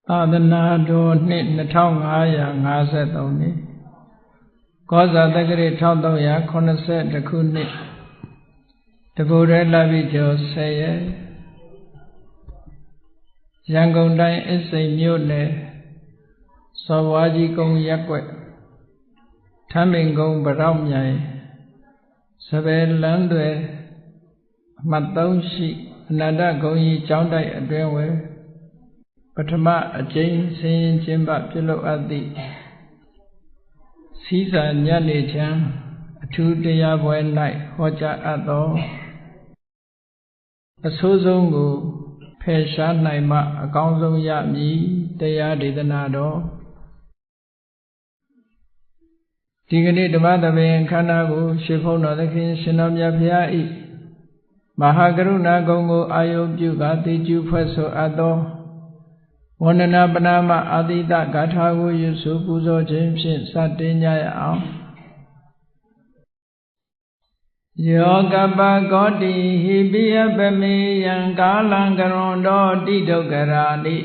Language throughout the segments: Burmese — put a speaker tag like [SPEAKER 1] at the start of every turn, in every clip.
[SPEAKER 1] သာသနာတော်နှစ်2553နှစ်ကောဇာတက္ကရာ1380ခုနှစ်တကူရဲလပိကျော်10ရက်ရန်ကုန်တိုင်းအစိမ်မြို့နယ်စော်ဝါကြီးကုန်းရပ်ကွက်ထမ်းပင်ကုန်းဗရောက်မြိုင်စပယ်လန်းတွေအမှတ်3ရှိအနန္တဂုံကြီးကျောင်းတိုက်အတွင်းဝယ်ပထမအကျဉ်းဆင်းရင်ကျင်းပပြုလုပ်အပ်သည့်စီးစာညနေချမ်းအထူးတရားပွဲ၌ဟောကြားအပ်သောအဆိုးဆုံးကိုဖယ်ရှားနိုင်မှအကောင်းဆုံးရမည်တရားဒေသနာတော်ဒီကနေ့ဓမ္မသဘင်ခန္ဓာကိုရှေးဘုန်းတော်သခင်ရှင်တော်မြတ်ဖျား၏မဟာကရုဏာဂုဏ်ကိုအာယုပြုကာသိကျူဖွဲ့ဆိုအပ်သောဝန္ဒနာပနာမအာတိတဂါထာကိုရွတ်ဆိုပူဇော်ခြင်းဖြင့်စတင်ကြရအောင်ယောကပကောတိဟိပိယပမေယံကာလံကရွန်တောတိဒုက္ခရာတိ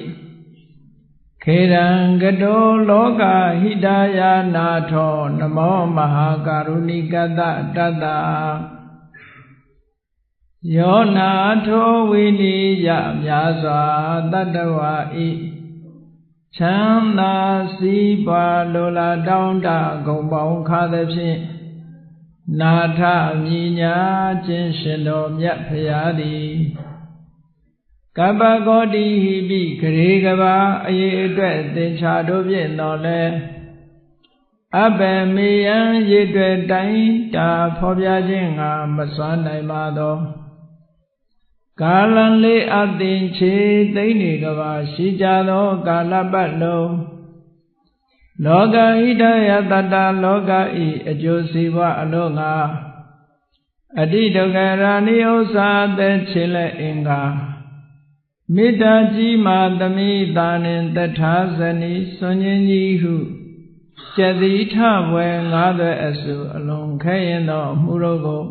[SPEAKER 1] ခေရံကတောလောကဟိတယာနာထောနမောမဟာကရုဏိကတတတ္တယောနာထောဝိနိယမြာစွာတတ္တဝါဤချမ်းသာစီးပွားလိုလားတောင်းတဂုံပေါင်းခါသဖြင့်နာထမြညာခြင်းရှင်တော်မြတ်ဖရာသည်ကပ္ပဂောတိဟိပိဂရေကဘာအရေးအတွက်သင်္ချာတို့ဖြင့်တော်လဲအဘယ်မေယံရေတွေ့တိုင်းတာဖော်ပြခြင်းငါမစွမ်းနိုင်ပါသောကာလံလေးအသင်ချေသိမ့်နေကဘာရှိကြသောကာလပတ်လုံးလောကဟိတယတတ္တလောကဤအကျိုးစီးပွားအလို့ငါအတိဒုက္ခရာနိဥ္စာသက်ချေလက်အင်္ဂါမေတ္တာကြီးမာသမိတာနှင့်တထာဇနီစွန်ခြင်းကြီးဟုကျက်တိထဝဲငါးသွဲအစုအလုံးခဲရင်သောမှုတို့ကို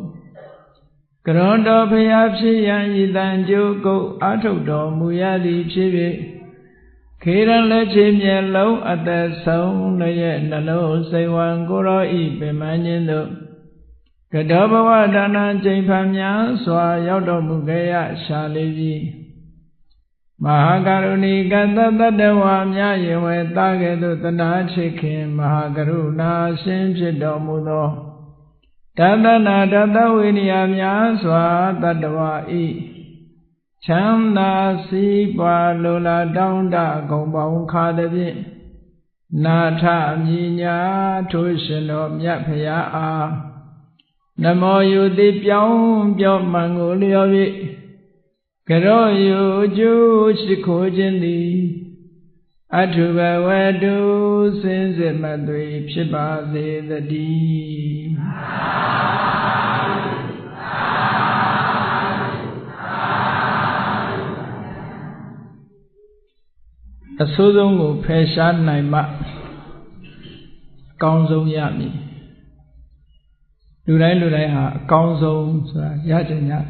[SPEAKER 1] ကရွန်တော်ဖရာဖြစ်ရန်ဤတန်ကြိုးကုတ်အာထုတ်တော်မူရသည်ဖြစ်၍ခေရန်လက်ချေမျက်လုံးအသက်ဆုံးလည်းနှလုံးစိတ်ဝံကိုရောဤပင်မခြင်းတို့ကတောဘဝဒါနကျိန်ဖန်များစွာရောက်တော်မူခဲ့ရရှာလေးပြီမဟာကရုဏီကတ္တတတ္တဝါများယင်ဝဲတာကဲ့သို့တနာချစ်ခင်မဟာကရုဏာရှင်ဖြစ်တော်မူသောတတနာတတဝိနည်းများစွာတတ္တဝါဤချမ်းသာစီးပွားလိုလားတောင်းတဂုံပေါင်းခါသဖြင့်နာထမြညာထိုးရှင်တော်မြတ်ဖရာအားနမောယုတိပြောင်းပြောမှန်ကိုလျော်၍ကရောယုကျိုးရှိခိုးခြင်းသည်အထုဘဝတုစင်စစ်မသွေဖြစ်ပါစေတည်းအဆိုးဆုံးကိုဖယ်ရှားနိုင်မှအကောင်းဆုံးရမည်လူတိုင်းဟာအကောင်းဆုံးဆိုတာရကြတယ်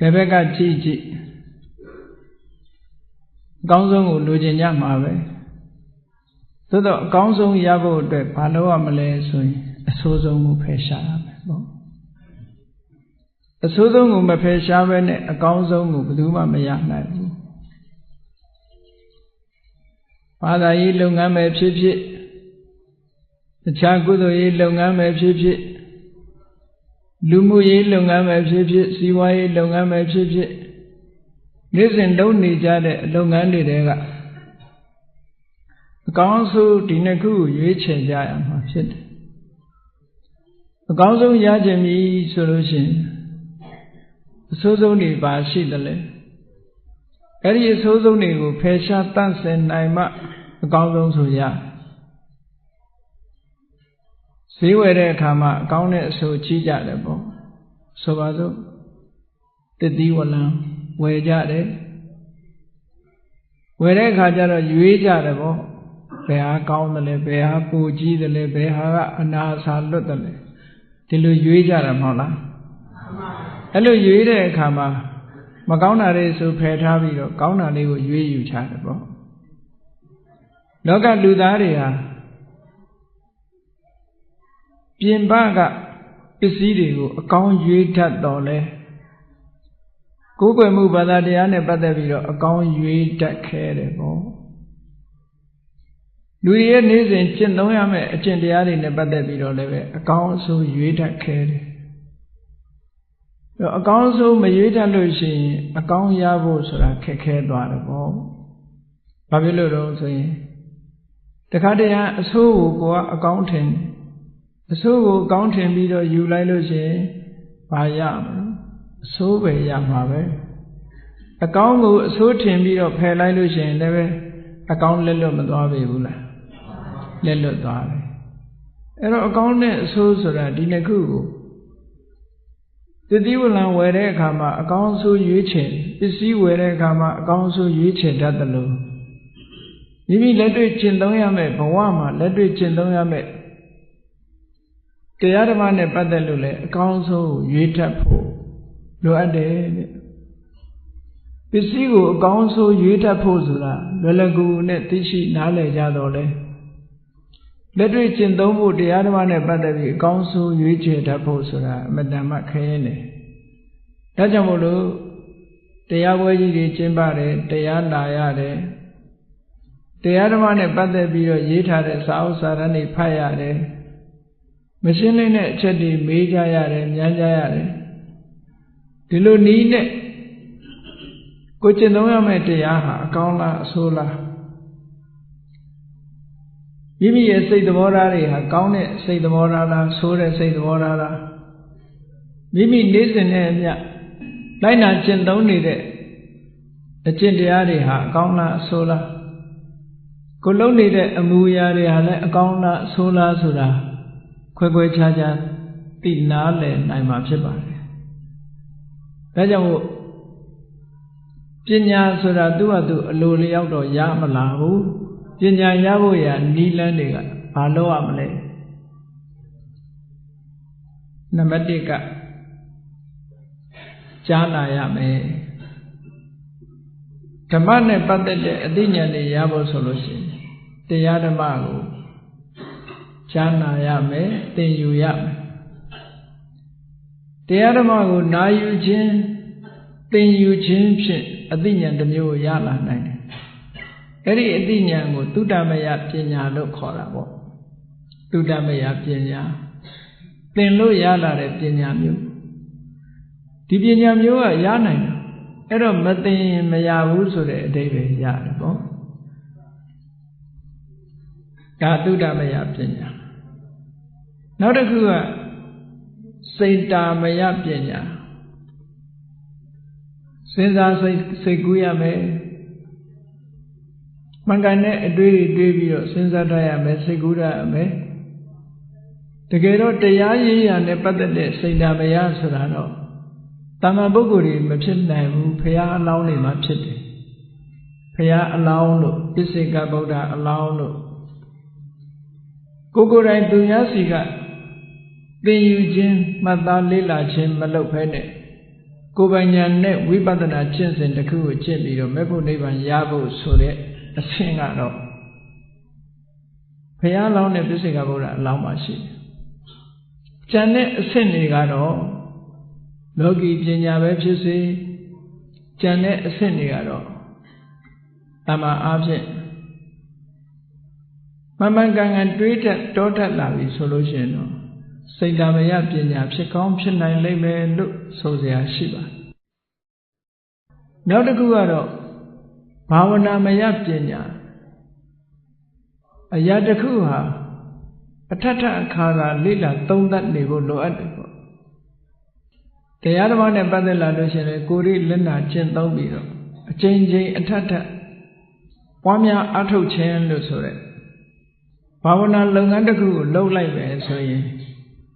[SPEAKER 1] ဘယ်ဘက်ကကြည့်အကောင်းဆုံးကိုလိုချင်ကြမှာပဲသို့တော့အကောင်းဆုံးရဖို့အတွက်ဘာလုပ်ရမလဲဆိုရင်အဆိုးဆုံးကိုဖယ်ရှားရမယ်ပေါ့အဆိုးဆုံးကိုမဖယ်ရှားဘဲနဲ့အကောင်းဆုံးကိုဘယ်သူမှမရနိုင်ဘူးဘာသာရေးလုပ်ငန်းပဲဖြစ်ဖြစ်တခြားကုသိုလ်ရေးလုပ်ငန်းပဲဖြစ်ဖြစ်လူမှုရေးလုပ်ငန်းပဲဖြစ်ဖြစ်စီးပွားရေးလုပ်ငန်းပဲဖြစ်ဖြစ်နေ့စဉ်လုပ်နေကြတဲ့လုပ်ငန်းတွေကအကောင်းဆုံးဒီနှစ်ခုကိုရွေးချယ်ကြရမှာဖြစ်တယ်အကောင်းဆုံးရခြင်းပြီဆိုလို့ရှိရင်အဆိုးဆုံးတွေပါရှိတယ်လေအဲ့ဒီအဆိုးဆုံးတွေကိုဖယ်ရှားတန့်စင်နိုင်မှအကောင်းဆုံးဆိုရဈေးဝယ်တဲ့အခါမှာအကောင်းတဲ့အဆိုးကြီးကြတယ်ပေါ့ဆိုပါစို့တတိဝလံဝယ်ကြတယ်ဝယ်တဲ့အခါကျတော့ရွေးကြတယ်ပေါ့ဘယ်ဟာကောင်းတယ်လဲဘယ်ဟာပိုကြီးတယ်လဲဘယ်ဟာကအနာစာလွတ်တယ်လဲဒီလိုရွေးကြတာမဟုတ်လားအဲ့လိုရွေးတဲ့အခါမှာ မကောင်းတာတွေဆိုဖယ်ထားပြီးတော့ကောင်းတာလေးကိုရွေးယူချတယ်ပေါ့လောကလူသားတွေဟာပြင်ပကပစ္စည်းတွေကိုအကောင်းရွေးတတ်တော်လဲကိုယ်ွယ်မှုဘာသာတရားနဲ့ပတ်သက်ပြီးတော့အကောင်းရွေးတတ်ခဲ့တယ်ပေါ့လူတွေရဲ့နေ့စဉ်ကျင့်သုံးရမယ့်အကျင့်တရားတွေနဲ့ပတ်သက်ပြီးတော့လည်းပဲအကောင်းအဆိုးရွေးတတ်ခဲ့တယ်အကောင်းအဆိုးမရွေးတတ်လို့ရှိရင်အကောင်းရဖို့ဆိုတာခက်ခဲသွားတယ်ပေါ့ဘာဖြစ်လို့တော့ဆိုရင်တခါတည်းအဆိုးကိုကိုကအကောင်းထင်အဆိုးကိုအကောင်းထင်ပြီးတော့ယူလိုက်လို့ရှိရင်ဘာရမလဲအဆိုးပဲရမှာပဲအကောင်းကိုအဆိုးထင်ပြီးတော့ဖယ်လိုက်လို့ရှိရင်လည်းပဲအကောင်းလက်လွတ်မသွားပေဘူးလားလက်လွတ်သွားတယ်အဲ့တော့အကောင်းနဲ့အဆိုးဆိုတာဒီနှစ်ခုကိုတတိဝလံဝယ်တဲ့အခါမှာအကောင်းအဆိုးရွေးချယ်ပစ္စည်းဝယ်တဲ့အခါမှာအကောင်းအဆိုးရွေးချယ်တတ်တယ်လို့မိမိလက်တွေ့ကျင့်သုံးရမယ့်ဘဝမှာလက်တွေ့ကျင့်သုံးရမယ့်တရားဓမ္မနဲ့ပတ်သက်လို့လည်းအကောင်းဆုံးရွေးတတ်ဖို့လိုအပ်တယ်တဲ့ပစ္စည်းကိုအကောင်းဆုံးရွေးတတ်ဖို့ဆိုတာလွယ်လွယ်ကူကူနဲ့သိရှိနားလည်ကြတော့လေလက်တွေ့ကျင့်သုံးဖို့တရားဓမ္မနဲ့ပတ်သက်ပြီးအကောင်းဆုံးရွေးချယ်တတ်ဖို့ဆိုတာအမတန်မှခဲရင်တယ်ဒါကြောင့်မို့လို့တရားပွဲကြီးတွေကျင်းပတယ်တရားနာရတယ်တရားဓမ္မနဲ့ပတ်သက်ပြီးတော့ရေးထားတဲ့စာအုပ်စာတမ်းတွေဖတ်ရတယ်မရှင်းလင်းတဲ့အချက်တွေမေးကြရတယ်မြန်းကြရတယ်ဒီလိုနည်းနဲ့ကိုကျင့်သုံးရမယ့်တရားဟာအကောင်းလားအဆိုးလားမိမိရဲ့စိတ်သဘောထားတွေဟာကောင်းတဲ့စိတ်သဘောထားလားဆိုးတဲ့စိတ်သဘောထားလားမိမိနေ့စဉ်နဲ့အမျှလိုက်နာကျင့်သုံးနေတဲ့အကျင့်တရားတွေဟာအကောင်းလားအဆိုးလားကိုလုံးနေတဲ့အမူအရာတွေဟာလည်းအကောင်းလားအဆိုးလားဆိုတာခွဲခွဲခြားခြားသိနာလည်နိုင်မှာဖြစ်ပါတယ်ဒါကြောင့်မို့ပညာဆိုတာသူ့ဟာသူအလိုလျောက်တော့ရမလာဘူးပညာရဖို့ရနီးလန်းတွေကဘာလို့ရမလဲနံပါတ်1ကကြားနာရမယ်ဓမ္မနဲ့ပတ်သက်တဲ့အသိဉာဏ်တွေရဖို့ဆိုလို့ရှိရင်တရားဓမ္မကိုကြားနာရမယ်သင်ယူရမယ်တရားဓမ္မကိုနာယူခြင်းသင်ယူခြင်းဖြင့်အသိဉာဏ်တစ်မျိုးရလာနိုင်တယ်အဲ့ဒီအသိဉာဏ်ကိုသုတ္တမယပညာလို့ခေါ်တာပေါ့သုတ္တမယပညာသင်လို့ရလာတဲ့ပညာမျိုးဒီပညာမျိုးကရနိုင်တယ်အဲ့တော့မသင်ရင်မရဘူးဆိုတဲ့အဓိပ္ပာယ်ရတယ်ပေါ့ဒါသုတ္တမယပညာနောက်တစ်ခုကစိတ်တာမယပညာစဉ်းစားစိတ်ကူးရမယ်မှန်ကန်တဲ့အတွေးတွေတွေးပြီးတော့စဉ်းစားတတ်ရမယ်စိတ်ကူးတတ်ရမယ်တကယ်တော့တရားရေးရာနဲ့ပတ်သက်တဲ့စိတ်တာမယဆိုတာတော့တမ္မာပုဂ္ဂိုလ်တွေမဖြစ်နိုင်ဘူးဘုရားအလောင်းတွေမှာဖြစ်တယ်ဘုရားအလောင်းလို့ပစ္စေကဗုဒ္ဓအလောင်းလို့ကိုယ်တိုင်သူများစီကသင်ယူခြင်းမှတ်သားလေ့လာခြင်းမလုပ်ဘဲနဲ့ကိုယ်ပိုင်ဉာဏ်နဲ့ဝိပဿနာကျင့်စဉ်တစ်ခုကိုကျင့်ပြီးတော့မေဖို့နိဗ္ဗာန်ရဖို့ဆိုတဲ့အဆင့်ကတော့ဘုရားလောင်းနဲ့ပစ္စေကဗုဒ္ဓအလောင်းမှာရှိတယ်။ကျန်တဲ့အဆင့်တွေကတော့လောကီပညာပဲဖြစ်စေကျန်တဲ့အဆင့်တွေကတော့တမ္မာအားဖြင့်မှန်မှန်ကန်ကန်တွေးတတ်တောတတ်လာပြီဆိုလို့ရှိရင်တော့စိတ်ဓာမယပညာဖြစ်ကောင်းဖြစ်နိုင်လိမ့်မယ်လို့ဆိုစရာရှိပါတယ်။နောက်တစ်ခုကတော့ဘာဝနာမယပညာအရာတစ်ခုဟာအထထအခါသာလေ့လာသုံးသပ်နေဖို့လိုအပ်တယ်ပေါ့။တရားဓမ္မနဲ့ပတ်သက်လာလို့ရှိရင်ကိုယ်ရိလက်နာကျင့်သုံးပြီးတော့အချိန်ချင်းအထထပွားများအထုတ်ခြင်းလို့ဆိုတဲ့ဘာဝနာလုပ်ငန်းတစ်ခုကိုလုပ်လိုက်မယ်ဆိုရင်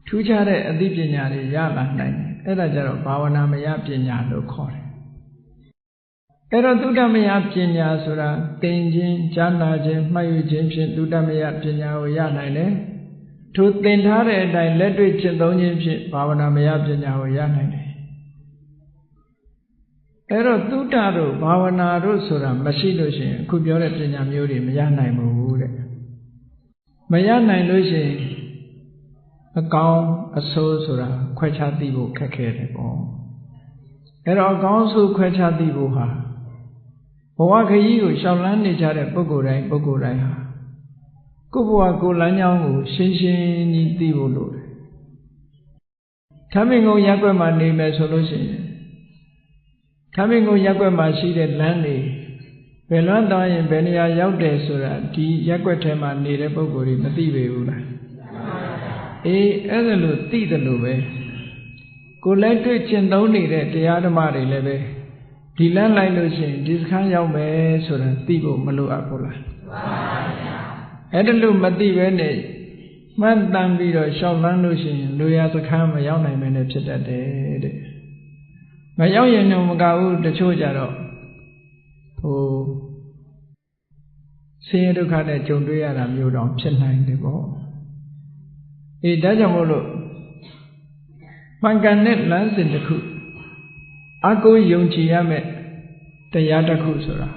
[SPEAKER 1] ထူးခြားတဲ့အသိပညာတွေရလာနိုင်တယ်အဲ့ဒါကြတော့ဘာဝနာမယပညာလို့ခေါ်တယ်အဲ့တော့သုတ္တမယပညာဆိုတာသင်ခြင်းကြားနာခြင်းမှတ်ယူခြင်းဖြင့်သုတ္တမယပညာကိုရနိုင်တယ်ထိုသင်ထားတဲ့အတိုင်းလက်တွေ့ကျင့်သုံးခြင်းဖြင့်ဘာဝနာမယပညာကိုရနိုင်တယ် တော့သုတ္တတို့ဘာဝနာတို့ဆိုတာမရှိလို့ရှိရင်အခုပြောတဲ့ပညာမျိုးတွေမရနိုင်ဘူးတဲ့မရနိုင်လို့ရှိရင်အကောင်းအဆိုးဆိုတာခွဲခြားသိဖို့ခက်ခဲတယ်ပေါ့အဲ့တော့အကောင်းအဆိုးခွဲခြားသိဖို့ဟာဘဝခရီးကိုရှောင်လန်းနေကြတဲ့ပုဂ္ဂိုလ်တိုင်းဟာကိုယ့်ဘဝကိုယ်လမ်းကြောင်းကိုရှင်းရှင်းကြီးသိဖို့လိုတယ်ထမင်းကုန်းရက်ွက်မှာနေမယ်ဆိုလို့ရှိရင်ထမင်းကုန်းရက်ွက်မှာရှိတဲ့လမ်းတွေဘယ်လွမ်းသွားရင်ဘယ်နေရာရောက်တယ်ဆိုတာဒီရက်ွက်ထဲမှာနေတဲ့ပုဂ္ဂိုလ်တွေမသိပေဘူးလားအေးအဲ့ဒါလို့သိတယ်လို့ပဲကိုယ်လည်းတွေ့ကျင့်သုံးနေတဲ့တရားဓမ္မတွေလည်းပဲဒီလမ်းလိုက်လို့ရှိရင်ဒီစခန်းရောက်မယ်ဆိုတာသိဖို့မလိုအပ်ဘူးလားအဲ့ဒါလို့မသိပဲနဲ့မှန်တမ်းပြီးတော့ရှောက်လန်းလို့ရှိရင်လူရစခန်းမရောက်နိုင်မနဲ့ဖြစ်တတ်တယ်တဲ့မရောက်ရင်တော့မကဘူးတချို့ကြတော့ဆင်းရဲဒုက္ခနဲ့ကြုံတွေ့ရတာမျိုးတောင်ဖြစ်နိုင်တယ်ပေါ့အေးဒါကြောင့်မို့လို့မှန်ကန်တဲ့လမ်းစဉ်တစ်ခုအကိုယုံကြည်ရမယ်တရားတစ်ခုဆိုတာ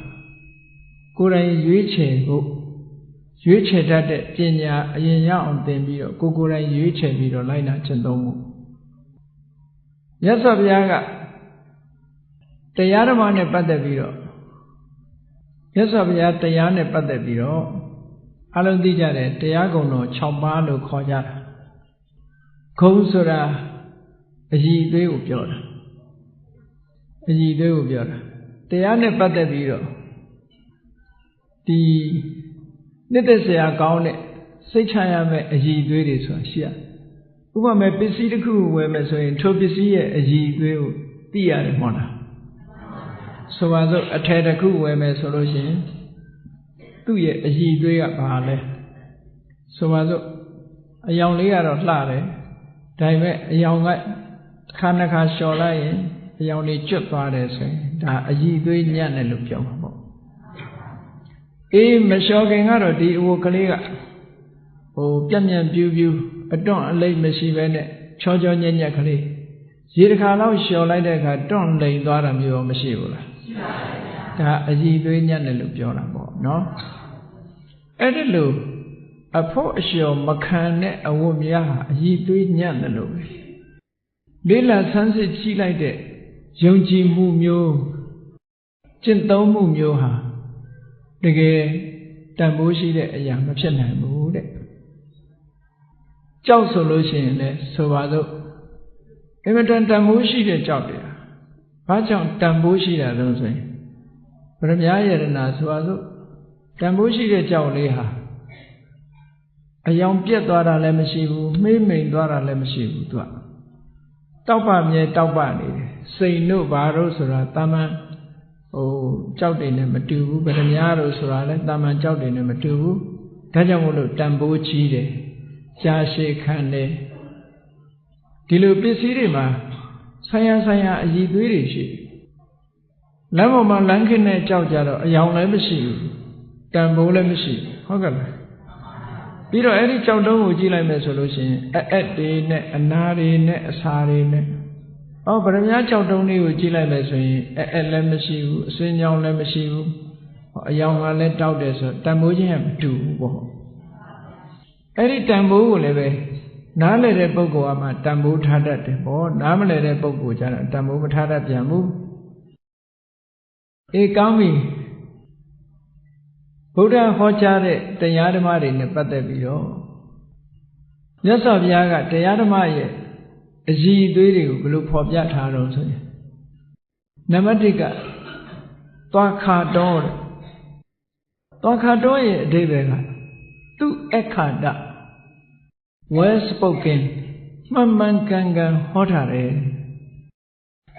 [SPEAKER 1] ကိုယ်တိုင်ရွေးချယ်ဖို့ရွေးချယ်တတ်တဲ့ပညာအရင်ရအောင်သင်ပြီးတော့ကိုယ်တိုင်ရွေးချယ်ပြီးတော့လိုက်နာကျင့်သုံးမှုမြတ်စွာဘုရားကတရားဓမ္မနဲ့ပတ်သက်ပြီးတော့မြတ်စွာဘုရားတရားနဲ့ပတ်သက်ပြီးတော့အလုံးသိကြတယ်တရားကုံတော်6ပါးလို့ခေါ်ကြတာဂုံဆိုတာအည်အသွေးကိုပြောတာအည်အသွေးကိုပြောတာတရားနဲ့ပတ်သက်ပြီးတော့ဒီနှစ်သက်စရာကောင်းတဲ့စိတ်ချရမယ့်အည်အသွေးတွေဆိုတာရှိရဥပမာပစ္စည်းတစ်ခုဝယ်မယ်ဆိုရင်ထိုပစ္စည်းရဲ့အည်အသွေးကိုသိရတယ်မဟုတ်လားဆိုပါစို့အထည်တစ်ခုဝယ်မယ်ဆိုလို့ရှိရင်သူ့ရဲ့အည်အသွေးကဘာလဲဆိုပါစို့အယောင်လေးကတော့လှတယ်ဒါပေမဲ့အယောင်ကခါနှစ်ခါလျှော်လိုက်ရင်အယောင်လေးကျွတ်သွားတယ်ဆိုရင်ဒါအည်အသွေးညံ့တယ်လို့ပြောမှာပေါ့အေးမလျှော်ခင်ကတော့ဒီအဝတ်ကလေးကပြက်ပြက်ပြူးပြူးအတွန့်အလိမ့်မရှိပဲနဲ့ချောချောညက်ညက်ကလေးရေတစ်ခါလောက်လျှော်လိုက်တဲ့အခါတွန့်လိမ်သွားတာမျိုးမရှိဘူးလားရှိပါဘူးဗျာဒါအည်အသွေးညံ့တယ်လို့ပြောတာပေါ့နော်အဲ့ဒါလို့အဖို့အလျှော်မခံတဲ့အဝတ်များဟာအည်အသွေးညံ့တယ်လို့ပဲလေးလာဆန်းစစ်ကြည့်လိုက်တဲ့ယုံကြည်မှုမျိုးကျင့်သုံးမှုမျိုးဟာတကယ်တန်ဖိုးရှိတဲ့အရာမဖြစ်နိုင်ဘူးတဲ့ကြောက်ဆိုလို့ရှိရင်လည်းဆိုပါစို့အင်မတန်တန်ဖိုးရှိတဲ့ကြောက်တယ်ဘာကြောင့်တန်ဖိုးရှိတာလဲဆိုရင်ဗရမ ्या ယရဏဆိုပါစို့တန်ဖိုးရှိတဲ့ကြောက်လေးဟာအယောင်ပြက်သွားတာလည်းမရှိဘူးမှေးမိန်သွားတာလည်းမရှိဘူးသူကတောက်ပမြဲတောက်ပနေတယ်စိန်တို့ဘာတို့ဆိုတာတာမန်ကြောက်တယ်နဲ့မတူဘူးဗရမ ्या တို့ဆိုတာလည်းတာမန်ကြောက်တယ်နဲ့မတူဘူးဒါကြောင့်မို့လို့တန်ဖိုးကြီးတယ်ရှားရှည်ခံတယ်ဒီလိုပစ္စည်းတွေမှာဆိုင်ရာအည်သွေးတွေရှိလမ်းပေါ်မှာလမ်းခင်းနဲ့ကြောက်ကြတော့အယောင်လည်းမရှိဘူးတန်ဖိုးလည်းမရှိဟုတ်ကဲ့လားပြီးတော့အဲ့ဒီကြောက်တုံးကိုကြည့်လိုက်မယ်ဆိုလို့ရှိရင်အက်တွေနဲ့အနာတွေနဲ့အစာတွေနဲ့ဗရမ ्या ကြောက်တုံးလေးကိုကြည့်လိုက်မယ်ဆိုရင်အက်လည်းမရှိဘူးအစင်းကြောင်လည်းမရှိဘူးအယောင်ကလည်းတောက်တယ်ဆိုတန်ဖိုးချင်းကမတူဘူးပေါ့အဲ့ဒီတန်ဖိုးကိုလည်းပဲနားလည်တဲ့ပုဂ္ဂိုလ်ကမှတန်ဖိုးထားတတ်တယ်ပေါ့နားမလည်တဲ့ပုဂ္ဂိုလ်ကျတော့တန်ဖိုးမထားတတ်ပြန်ဘူးအေးကောင်းပြီဗုဒ္ဓဟောကြားတဲ့တရားဓမ္မတွေနဲ့ပတ်သက်ပြီးတော့မြတ်စွာဘုရားကတရားဓမ္မရဲ့အည်အသွေးတွေကိုဘယ်လိုဖော်ပြထားတော့ဆိုရင်နံပါတ်1ကသွားခါတော်တဲ့သွားခါတော်ရဲ့အဓိပ္ပာယ်ကသူအခါတwell spoken မှန်မှန်ကန်ကန်ဟောထားတယ်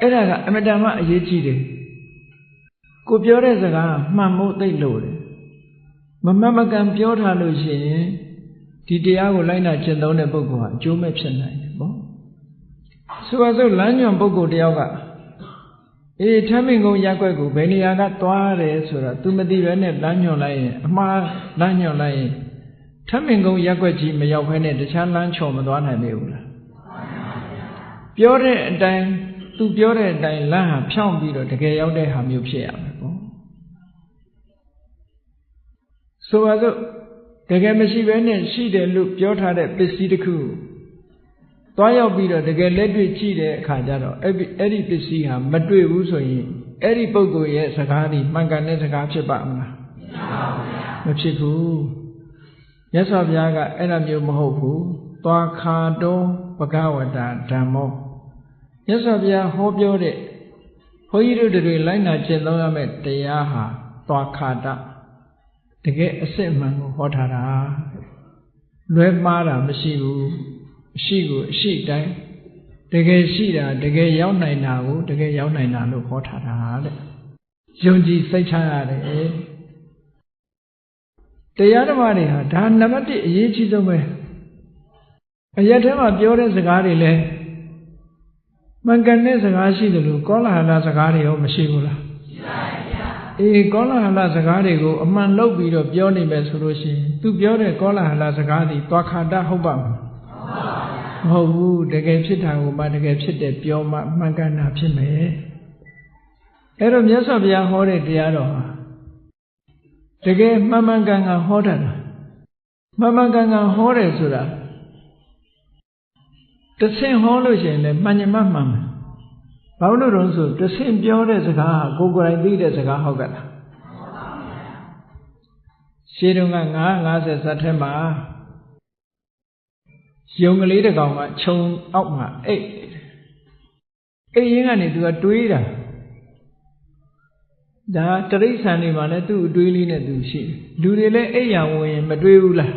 [SPEAKER 1] အဲ့ဒါကအမတန်မှအရေးကြီးတယ်ကိုပြောတဲ့စကားမှန်ဖို့သိလို့တယ်မမှန်မကန်ပြောထားလို့ရှိရင်ဒီတရားကိုလိုက်နာကျင့်သုံးတဲ့ပုဂ္ဂိုလ်ဟာအကျိုးမဲ့ဖြစ်နိုင်တယ်ပေါ့ဆိုပါစို့လမ်းညွန်ပုဂ္ဂိုလ်တယောက်ကထမ်းမင်ကုန်းရက်ွက်ကိုဘယ်နေရာကသွားတယ်ဆိုတာ तू မသိပဲနဲ့လမ်းညွန်လိုက်ရင်အမှားလမ်းညွန်လိုက်ရင်ထမ်းမင်ကုန်းရက်ွက်ကြီးမရောက်ဘဲနဲ့တခြားလမ်းချော်မသွားနိုင်ပေဘူးလားပြောတဲ့အတိုင်း သူပြောတဲ့အတိုင်းလမ်းဟာဖြောင့်ပြီးတော့တကယ်ရောက်တဲ့ဟာမျိုးဖြစ်ရမယ်ပေါ့ဆိုပါစို့တကယ်မရှိဘဲနဲ့ရှိတယ်လို့ပြောထားတဲ့ပစ္စည်းတစ်ခုသွားရောက်ပြီးတော့တကယ်လက်တွေ့ကြည့်တဲ့အခါကျတော့အဲ့ဒီပစ္စည်းဟာမတွေ့ဘူးဆိုရင်အဲ့ဒီပုဂ္ဂိုလ်ရဲ့စကားဒီမှန်ကန်တဲ့စကားဖြစ်ပါမလားမဖြစ်ဘူးမြတ်စွာဘုရားကအဲ့လိုမျိုးမဟုတ်ဘူးသွားခါတောဘဂဝတာဓမ္မောမြတ်စွာဘုရားဟောပြောတဲ့ဘုန်းကြီးတို့တွေလိုက်နာကျင့်သုံးရမယ့်တရားဟာသွားခါတတကယ်အစစ်မှန်ကိုဟောထားတာလွဲမှားတာမရှိဘူးအရှိကိုအရှိတိုင်းတကယ်ရှိတာတကယ်ရောက်နိုင်တာကိုတကယ်ရောက်နိုင်တာလို့ဟောထားတာတဲ့ယုံကြည်စိတ်ချရတယ်တရားဓမ္မတွေဟာဒါနံပါတ်1အရေးကြီးဆုံးပဲအရက်ထဲမှာပြောတဲ့စကားတွေလည်းမှန်ကန်တဲ့စကားရှိတယ်လို့ကောလာဟလစကားတွေရောမရှိဘူးလားရှိပါဗျာအေးကောလာဟလစကားတွေကိုအမှန်လုပ်ပြီးတော့ပြောနေမယ်ဆိုလို့ရှိရင်သူပြောတဲ့ကောလာဟလစကားတွေသွားခါတဟုတ်ပါ့မလားမဟုတ်ဘူးတကယ်ဖြစ်တာကိုမှတကယ်ဖြစ်တယ်ပြောမှမှန်ကန်တာဖြစ်မယ်အဲ့တော့မြတ်စွာဘုရားဟောတဲ့တရားတော်ဟာတကယ်မှန်မှန်ကန်ကန်ဟောတာမှန်မှန်ကန်ကန်ဟောတယ်ဆိုတာတဆင့်ဟောလို့ရှိရင်လည်းမှန်ညမမှန်မယ်ဘာလို့လဲဆိုတဆင့်ပြောတဲ့စကားဟာကိုယ်ကိုယ်တိုင်သိတဲ့စကားဟုတ်ကဲ့လားရှင်းတော့က950ဇတ်ထဲမှာယုံကလေးတစ်ကောင်ကခြုံအောက်မှာအိတ်ရင်းကနေသူကတွေးတာဒါတရိစ္ဆာန်တွေမှာလည်းသူ့အတွေးလေးနဲ့သူရှိတယ်လူတွေလည်းအိတ်ရဝင်ရင်မတွေးဘူးလား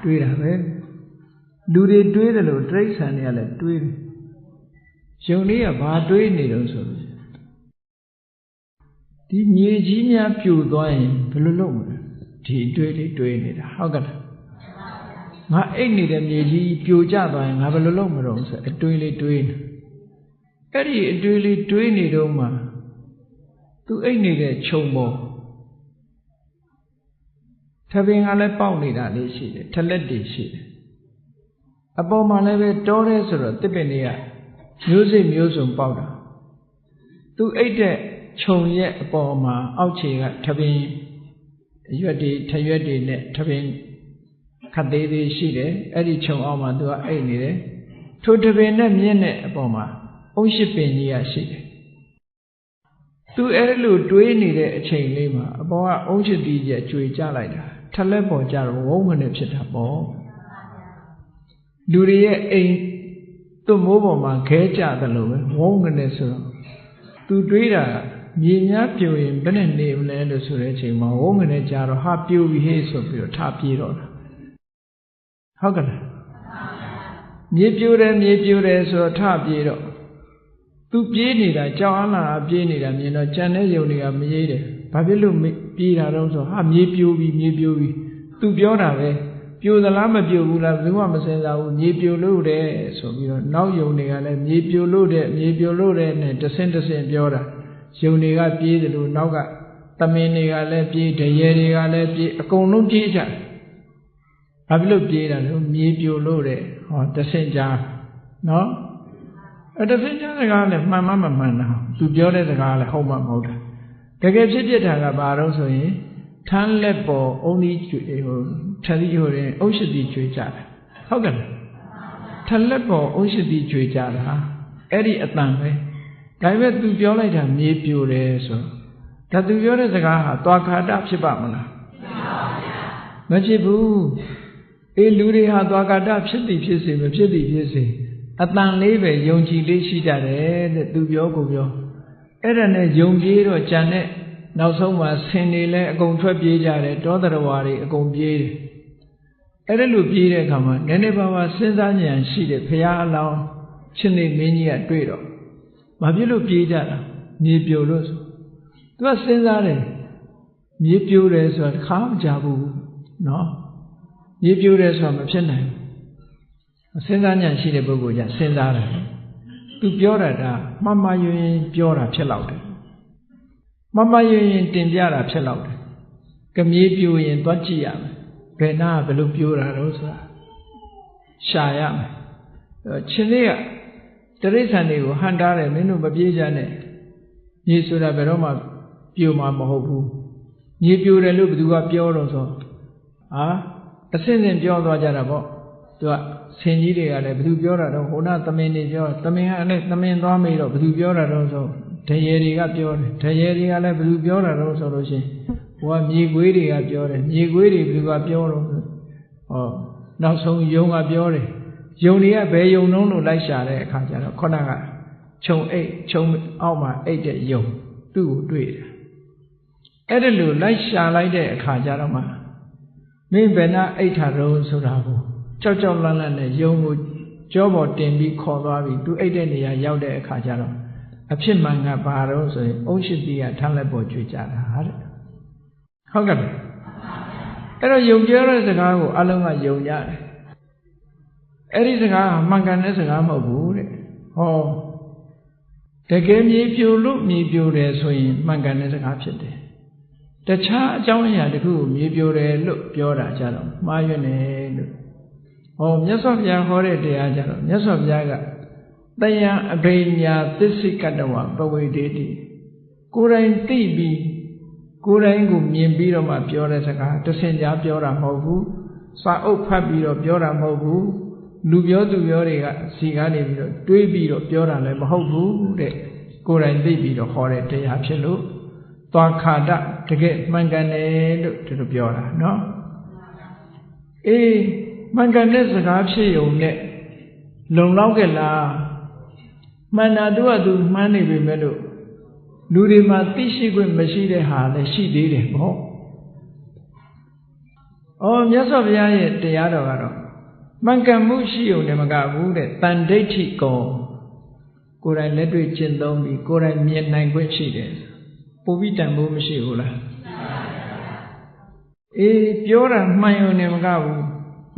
[SPEAKER 1] တွေးတာပဲလူတွေတွေးတယ်လို့တရိစ္ဆာန်တွေကလည်းတွေးတယ်ယုံလေးကဘာတွေးနေတော့ဆိုလို့ဒီမြေကြီးများပြိုသွားရင်ဘယ်လိုလုပ်မလဲဒီတွေးလေးတွေးနေတာဟုတ်ကဲ့လားငါအိတ်နေတဲ့မြေကြီးပြိုကျသွားရင်ငါဘယ်လိုလုပ်မလို့ဆိုအတွေးလေးတွေးနေအဲ့ဒီအတွေးလေးတွေးနေတော့မှသူအိတ်နေတဲ့ခြုံပေါ်ထပင်ကလည်းပေါက်နေတာလေးရှိတယ်ထလက်တွေရှိတယ်အပေါ်မှာလည်းပဲတောတယ်ဆိုတော့တစ်ပင်တွေကမျိုးစိမျိုးစုံပေါက်တာသူအိတ်တဲ့ခြုံရဲ့အပေါ်မှာအောက်ခြေကထပင်ရွက်တွေထရွက်တွေနဲ့ထပင်ခတ်သေးသေးရှိတယ်အဲ့ဒီခြုံအောက်မှာသူကအိတ်နေတယ်ထိုထပင်နဲ့မြင့်တဲ့အပေါ်မှာအုံးရှိပင်ကြီးကရှိတယ်သူအဲ့လိုတွေးနေတဲ့အချိန်လေးမှာအပေါ်ကအုံးရှိတီးကျကျွေကျလိုက်တာထလက်ပေါ်ကျတော့ဝုန်းကနေဖြစ်တာပေါ့လူတွေရဲ့အိမ်သူ့မိုးပေါ်မှာခဲကြတယ်လို့ပဲဝုန်းကနေဆိုတော့သူတွေးတာမြေများပြိုရင်ဘယ်နဲ့နေမလဲလို့ဆိုတဲ့အချိန်မှာဝုန်းကနေကြတော့ဟာပြိုပြီဟေ့ဆိုပြီးတော့ထပြေးတော့တာဟုတ်ကဲ့လားမြေပြိုတယ်ဆိုတော့ထပြေးတော့သူပြေးနေတာကြောက်အားလာပြေးနေတာမြင်တော့ကြံတဲ့ယုံတွေကမရေးတယ်ဘာဖြစ်လို့ပြေးတာတော့ဆိုဟာမြေပြိုပြီသူပြောတာပဲပြိုသလားမပြိုဘူးလားဘယ်သူမှမစင်စားဘူးမြေပြိုလို့တဲ့ဆိုပြီးတော့နောက်ယုံတွေကလည်းမြေပြိုလို့တဲ့နဲ့တဆင့်ပြောတာယုံတွေကပြေးတယ်လို့နောက်ကသမင်တွေကလည်းပြေးဒရဲတွေကလည်းပြေးအကုန်လုံးပြေးကြဘာဖြစ်လို့ပြေးတာလဲမြေပြိုလို့တဲ့ဟောတဆင့်ကြားနော်တဆင့်ကြားစကားလည်းမှန်မမှန်တာသူပြောတဲ့စကားလည်းဟုတ်မှမဟုတ်တာတကယ်ဖြစ်တာကဘာတော့ဆိုရင်ထမ်းလက်ပေါ်အုံးကြီးကျွေထသီးဟိုရင်အုံးရှိတိကျွေကြတာဟုတ်ကဲ့လားထလက်ပေါ်အုံးရှိတိကျွေကြတာအဲ့ဒီအတန်ပဲဒါပေမဲ့သူပြောလိုက်တာမြေပြိုတယ်ဆိုဒါသူပြောတဲ့စကားဟာသွားခါတဖြစ်ပါမလားမဖြစ်ဘူးအေးလူတွေဟာသွားခါတဖြစ်သည်ဖြစ်စေမဖြစ်သည်ဖြစ်စေအတန်လေးပဲယုံကြည်လေးရှိကြတယ်တဲ့သူပြောကိုပြောအဲ့ဒါနဲ့ယုံပြေးတော့ကြံတဲ့နောက်ဆုံးမှာဆင်တွေလည်းအကုန်ထွက်ပြေးကြတယ်တောတရဝါတွေအကုန်ပြေးတယ်အဲ့ဒါလိုပြေးတဲ့အခါမှာနည်းနည်းပါးပါးစဉ်းစားဉာဏ်ရှိတဲ့ဘုရားအလောင်းရှင်နေမင်းကြီးကတွေ့တော့ဘာဖြစ်လို့ပြေးကြတာမြေပြိုလို့ဆိုသူကစဉ်းစားတယ်မြေပြိုတယ်ဆိုတာတစ်ခါမကြဘူးနော်မြေပြိုတယ်ဆိုတာမဖြစ်နိုင်ဘူးစဉ်းစားဉာဏ်ရှိတဲ့ပုဂ္ဂိုလ်ကစဉ်းစားတယ်သူပြောတာဒါမှန်မှန်ရင်ပြောတာဖြစ်လောက်တယ်မှန်မှန်ရင်တင်ပြတာဖြစ်လောက်တယ်ကမြေပြိုရင်သွားကြည့်ရမယ်ဘယ်နာဘယ်လိုပြိုတာတော့ဆိုတာရှာရမယ်ချင်းလေးက တရိစ္ဆာန်တွေကိုဟန်တားတယ်မင်းတို့မပြေးကြနဲ့မြေဆိုတာဘယ်တော့မှပြိုမှာမဟုတ်ဘူးမြေပြိုတယ်လို့ဘယ်သူကပြောတော့ဆိုအစင်းစင်ပြောသွားကြတာပေါ့သူကဆင်ကြီးတွေကလည်းဘယ်သူပြောတာတော့ဟိုနာသမင်တွေပြောသမင်ကလည်းသမင်သွားမေးတော့ဘယ်သူပြောတာတော့ဆိုဒရေတွေကပြောတယ်ဒရေတွေကလည်းဘယ်သူပြောတာတော့ဆိုလို့ရှိရင်ဟိုကမြေခွေးတွေကပြောတယ်မြေခွေးတွေဘယ်သူကပြောတော့နောက်ဆုံးယုံကပြောတယ်ယုံတွေကဘယ်ယုံနှုံးလို့လိုက်ရှာတဲ့အခါကျတော့ခုနကခြုံအိတ်ခြုံအောက်မှာအိတ်တဲ့ယုံသူ့ကိုတွေ့တယ်အဲ့ဒါလို့လိုက်ရှာလိုက်တဲ့အခါကျတော့မှမင်းဘယ်နာအိတ်ထားတော့ဆိုတာကိုကြောက်ကြောက်လန့်လန့်နဲ့ယုံကိုကြောပေါ်တင်ပြီးခေါ်သွားပြီးသူအိတ်တဲ့နေရာရောက်တဲ့အခါကျတော့အဖြစ်မှန်ကဘာတော့ဆိုရင်အုံးရှိတိကထမ်းလက်ပေါ်ကျွေးကြတာတဲ့ဟုတ်ကဲ့အဲ့တော့ယုံပြောတဲ့စကားကိုအလုံးကယုံရတယ်အဲ့ဒီစကားကမှန်ကန်တဲ့စကားမဟုတ်ဘူးတဲ့ဟောတကယ်မြေပြိုလို့မြေပြိုတယ်ဆိုရင်မှန်ကန်တဲ့စကားဖြစ်တယ်တခြားအကြောင်းအရာတခုကိုမြေပြိုတယ်လို့ပြောတာကြတော့မှားရွံ့တယ်လို့ဟောမြတ်စွာဘုရားဟောတဲ့တရားကြတော့မြတ်စွာဘုရားကတယံအဘိညာသစ္စိကတဝပဝေဒေတိကိုယ်တိုင်သိပြီးကိုယ်တိုင်ကိုမြင်ပြီးတော့မှပြောတဲ့စကားတဆင်ကြားပြောတာမဟုတ်ဘူးစာအုပ်ဖတ်ပြီးတော့ပြောတာမဟုတ်ဘူးလူပြောသူပြောတွေကစီကားနေပြီးတော့တွေးပြီးတော့ပြောတာလည်းမဟုတ်ဘူးတဲ့ကိုယ်တိုင်သိပြီးတော့ဟောတဲ့တရားဖြစ်လို့သွားခါတတကယ်မှန်ကန်တယ်လို့သူတို့ပြောတာနော်အေးမှန်ကန်တဲ့စကားဖြစ်ုံနဲ့လုံလောက်ကြလားမှန်တာသူကသူမှန်းနေပြီမဲ့လို့လူတွေမှာသိရှိခွင့်မရှိတဲ့ဟာလည်းရှိသေးတယ်ပေါ့မြတ်စွာဘုရားရဲ့တရားတော်ကတော့မှန်ကန်မှုရှိုံနဲ့မကဘူးတဲ့တန်ဒိဋ္ဌိကောကိုယ်တိုင်လက်တွေ့ကျင့်သုံးပြီးကိုယ်တိုင်မြင်နိုင်ခွင့်ရှိတယ်ပိုပြီးတန်ဖိုးမရှိဘူးလားအေးပြောတာမှန်ုံနဲ့မကဘူး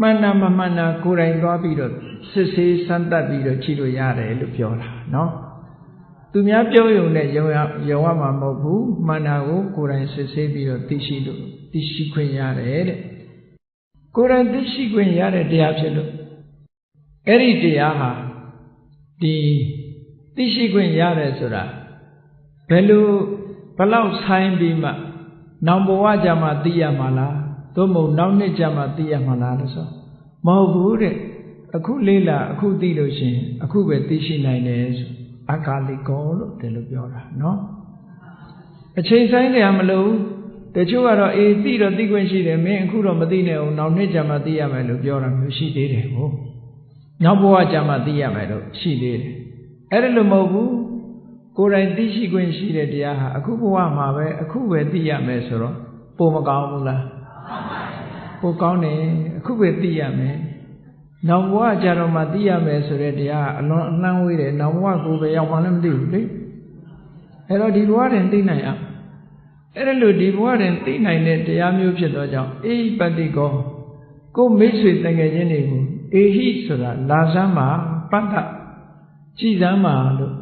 [SPEAKER 1] မှန်တာမမှန်တာကိုယ်တိုင်သွားပြီးတော့စစ်ဆေးစမ်းသပ်ပြီးတော့ကြည့်လို့ရတယ်လို့ပြောတာနော်သူများပြောုံနဲ့ယုံရမှာမဟုတ်ဘူးမှန်တာကိုကိုယ်တိုင်စစ်ဆေးပြီးတော့သိရှိခွင့်ရတယ်တဲ့ကိုယ်တိုင်သိရှိခွင့်ရတဲ့တရားဖြစ်လို့အဲ့ဒီတရားဟာဒီသိရှိခွင့်ရတယ်ဆိုတာဘယ်လောက်ဆိုင်ပြီးမှနောက်ဘဝကြမှာသိရမှာလားသို့မဟုတ်နောက်နှစ်ကြမှာသိရမှာလားလို့ဆိုမဟုတ်ဘူးတဲ့အခုလေးလာအခုသိလို့ရှိရင်အခုပဲသိရှိနိုင်တယ်ဆိုအကာလိကောလို့တယ်လို့ပြောတာနော်အချိန်ဆိုင်တရားမလို့တချို့ကတော့အေးသိတော့သိခွင့်ရှိတယ်မင်းအခုတော့မသိနဲ့အောင်နောက်နှစ်ကြမှာသိရမယ်လို့ပြောတာမျိုးရှိသေးတယ်ဟုတ်နောက်ဘဝကြမှာသိရမယ်လို့ရှိသေးတယ်အဲ့ဒါလို့မဟုတ်ဘူးကိုယ်တိုင်သိရှိခွင့်ရှိတဲ့တရားဟာအခုဘဝမှာပဲအခုပဲသိရမယ်ဆိုတော့ပိုမကောင်းဘူးလားပိုကောင်းတယ်အခုပဲသိရမယ်နောက်ဘဝကြတော့မှသိရမယ်ဆိုတဲ့တရားအလွန်အနှံ့ဝေးတယ်နောက်ဘဝကိုပဲရောက်မှလည်းမသိဘူးလေအဲ့တော့ဒီဘဝတွင်သိနိုင်အောင်အဲ့ဒါလို့ဒီဘဝတွင်သိနိုင်တဲ့တရားမျိုးဖြစ်သောကြောင့်အေဟိပတိကောကိုမိတ်ဆွေတန်ငယ်ချင်းတွေကိုအေဟိဆိုတာလာစမ်းပါပတ္တကြည်စမ်းပါလို့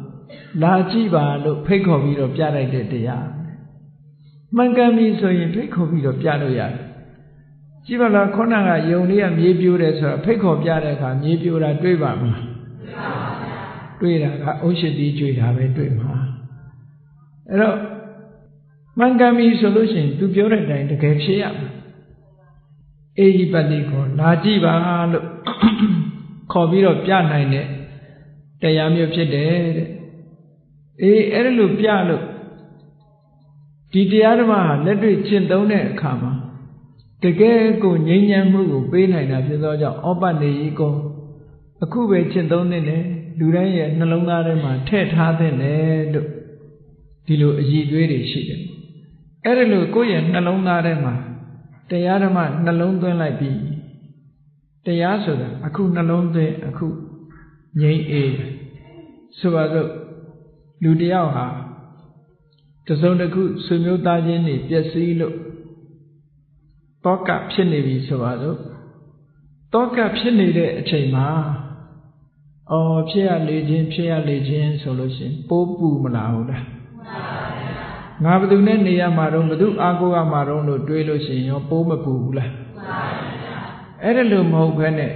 [SPEAKER 1] လာကြည့်ပါလို့ဖိတ်ခေါ်ပြီးတော့ပြလိုက်တဲ့တရားမှန်ကန်ပြီဆိုရင်ဖိတ်ခေါ်ပြီးတော့ပြလို့ရတယ်ကြည့်ပါလားခေါင်းကယုံလေးကမြေပြိုးတယ်ဆိုတော့ဖိတ်ခေါ်ပြတဲ့အခါမြေပြိုးတာတွေးပါမလားတွေးတာကအုံးရှိတိကြွေတာပဲတွေးမှာအဲ့တော့မှန်ကန်ပြီဆိုလို့ရှိရင်သူပြောတဲ့အတိုင်းတကယ်ဖြစ်ရမှာအေဟိပတိကိုလာကြည့်ပါလို့ခေါ်ပြီးတော့ပြနိုင်တဲ့တရားမျိုးဖြစ်တယ်တဲ့အေးအဲ့ဒါလို့ပြလို့ဒီတရားဓမ္မဟာလက်တွေ့ကျင့်သုံးတဲ့အခါမှာတကယ်ကိုငြိမ်းချမ်းမှုကိုပေးနိုင်တာဖြစ်သောကြောင့်ဩပနေယီကောအခုပဲကျင့်သုံးနေတယ်လူတိုင်းရဲ့နှလုံးသားထဲမှာထည့်ထားတဲ့လေလို့ဒီလိုအည်သွေးတွေရှိတယ်အဲ့ဒါလို့ကိုယ့်ရဲ့နှလုံးသားထဲမှာတရားဓမ္မနှလုံးသွင်းလိုက်ပြီးတရားဆိုတာအခုနှလုံးသွင်းအခုငြိမ်းအေးဆိုပါစို့လူတယောက်ဟာတစုံတစ်ခုဆွေမျိုးသားချင်းတွေပျက်စီးလို့တောကဖြစ်နေပြီဆိုပါစို့တောကဖြစ်နေတဲ့အချိန်မှာဖြစ်ရလေခြင်းဆိုလို့ရှိရင်ပိုးပူမလားဟုတ်လားငါဘယ်သူနဲ့နေရမှာတော့ဘယ်သူအားကိုးရမှာတော့လို့တွေးလို့ရှိရင်ရောပိုးမပူဘူးလားအဲ့ဒါလို့မဟုတ်ဘဲနဲ့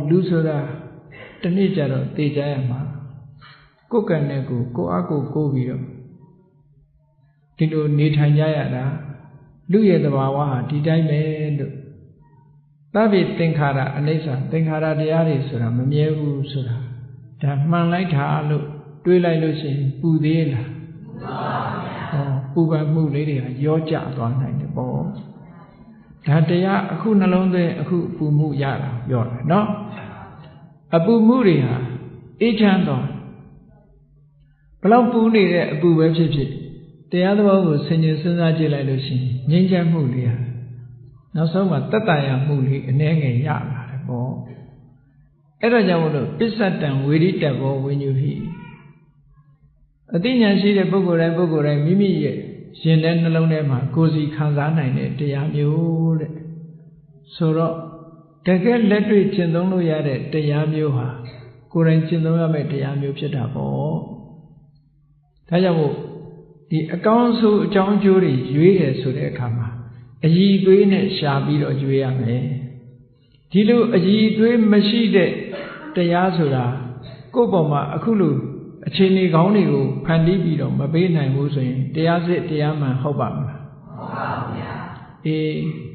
[SPEAKER 1] လူဆိုတာတ တနေ့ကျတော့တေကြရမှာကိုယ်ကံနဲ့ကိုအားကိုပြီးတော့ဒီလိုနေထိုင်ကြရတာလူရဲ့သဘာဝဟာဒီတိုင်းပဲလို့သဗ္ဗေသင်္ခါရအနိစ္စသင်္ခါရတရားတွေဆိုတာမမြဲဘူးဆိုတာဒါမှန်လိုက်တာလို့တွေးလိုက်လို့ရှိရင်ပူသေးလားပူပါမှုလေးတွေကရောကျသွားနိုင်တယ်ပေါ့ဒါတရားအခုနှလုံးသွင်းအခုပူမှုရတာပြောတာနော်အပူမှုတွေဟာအေးချမ်းသွားဘလောက်ပူနေတဲ့အပူပဲဖြစ်ဖြစ်တရားသဘောကိုဆင်ခြင်စဉ်းစားကြည့်လိုက်လို့ရှိရင်ငြိမ်းချမ်းမှုလေးဟာနောက်ဆုံးမှာတတ္တရာမှုလေးအနည်းငယ်ရလာတယ်ပေါ့အဲ့ဒါကြောင့်မို့လို့ပစ္စတံဝေရိတဘောဝိညုဟိအသိဉာဏ်ရှိတဲ့ပုဂ္ဂိုလ်တိုင်းမိမိရဲ့ရှင်တဲ့နှလုံးထဲမှာကိုယ်စီခံစားနိုင်တဲ့တရားမျိုးတဲ့ဆိုတော့တကယ်လက်တွေ့ကျင့်သုံးလို့ရတဲ့တရားမျိုးဟာကိုယ်တိုင်ကျင့်သုံးရမယ့်တရားမျိုးဖြစ်တာပေါ့ဒါကြောင့်မို့ဒီအကောင်းဆုံးအကြောင်းအကျိုးတွေရွေးတယ်ဆိုတဲ့အခါမှာအည်သွေးနဲ့ရှာပြီးတော့ရွေးရမယ်ဒီလိုအည်သွေးမရှိတဲ့တရားဆိုတာကိုယ့်ပေါ်မှာအခုလိုအခြေအနေကောင်းတွေကိုဖန်တီးပြီးတော့မပေးနိုင်ဘူးဆိုရင်တရားစစ်တရားမှန်ဟုတ်ပါမလားဟုတ်ပါဘူးဗျာ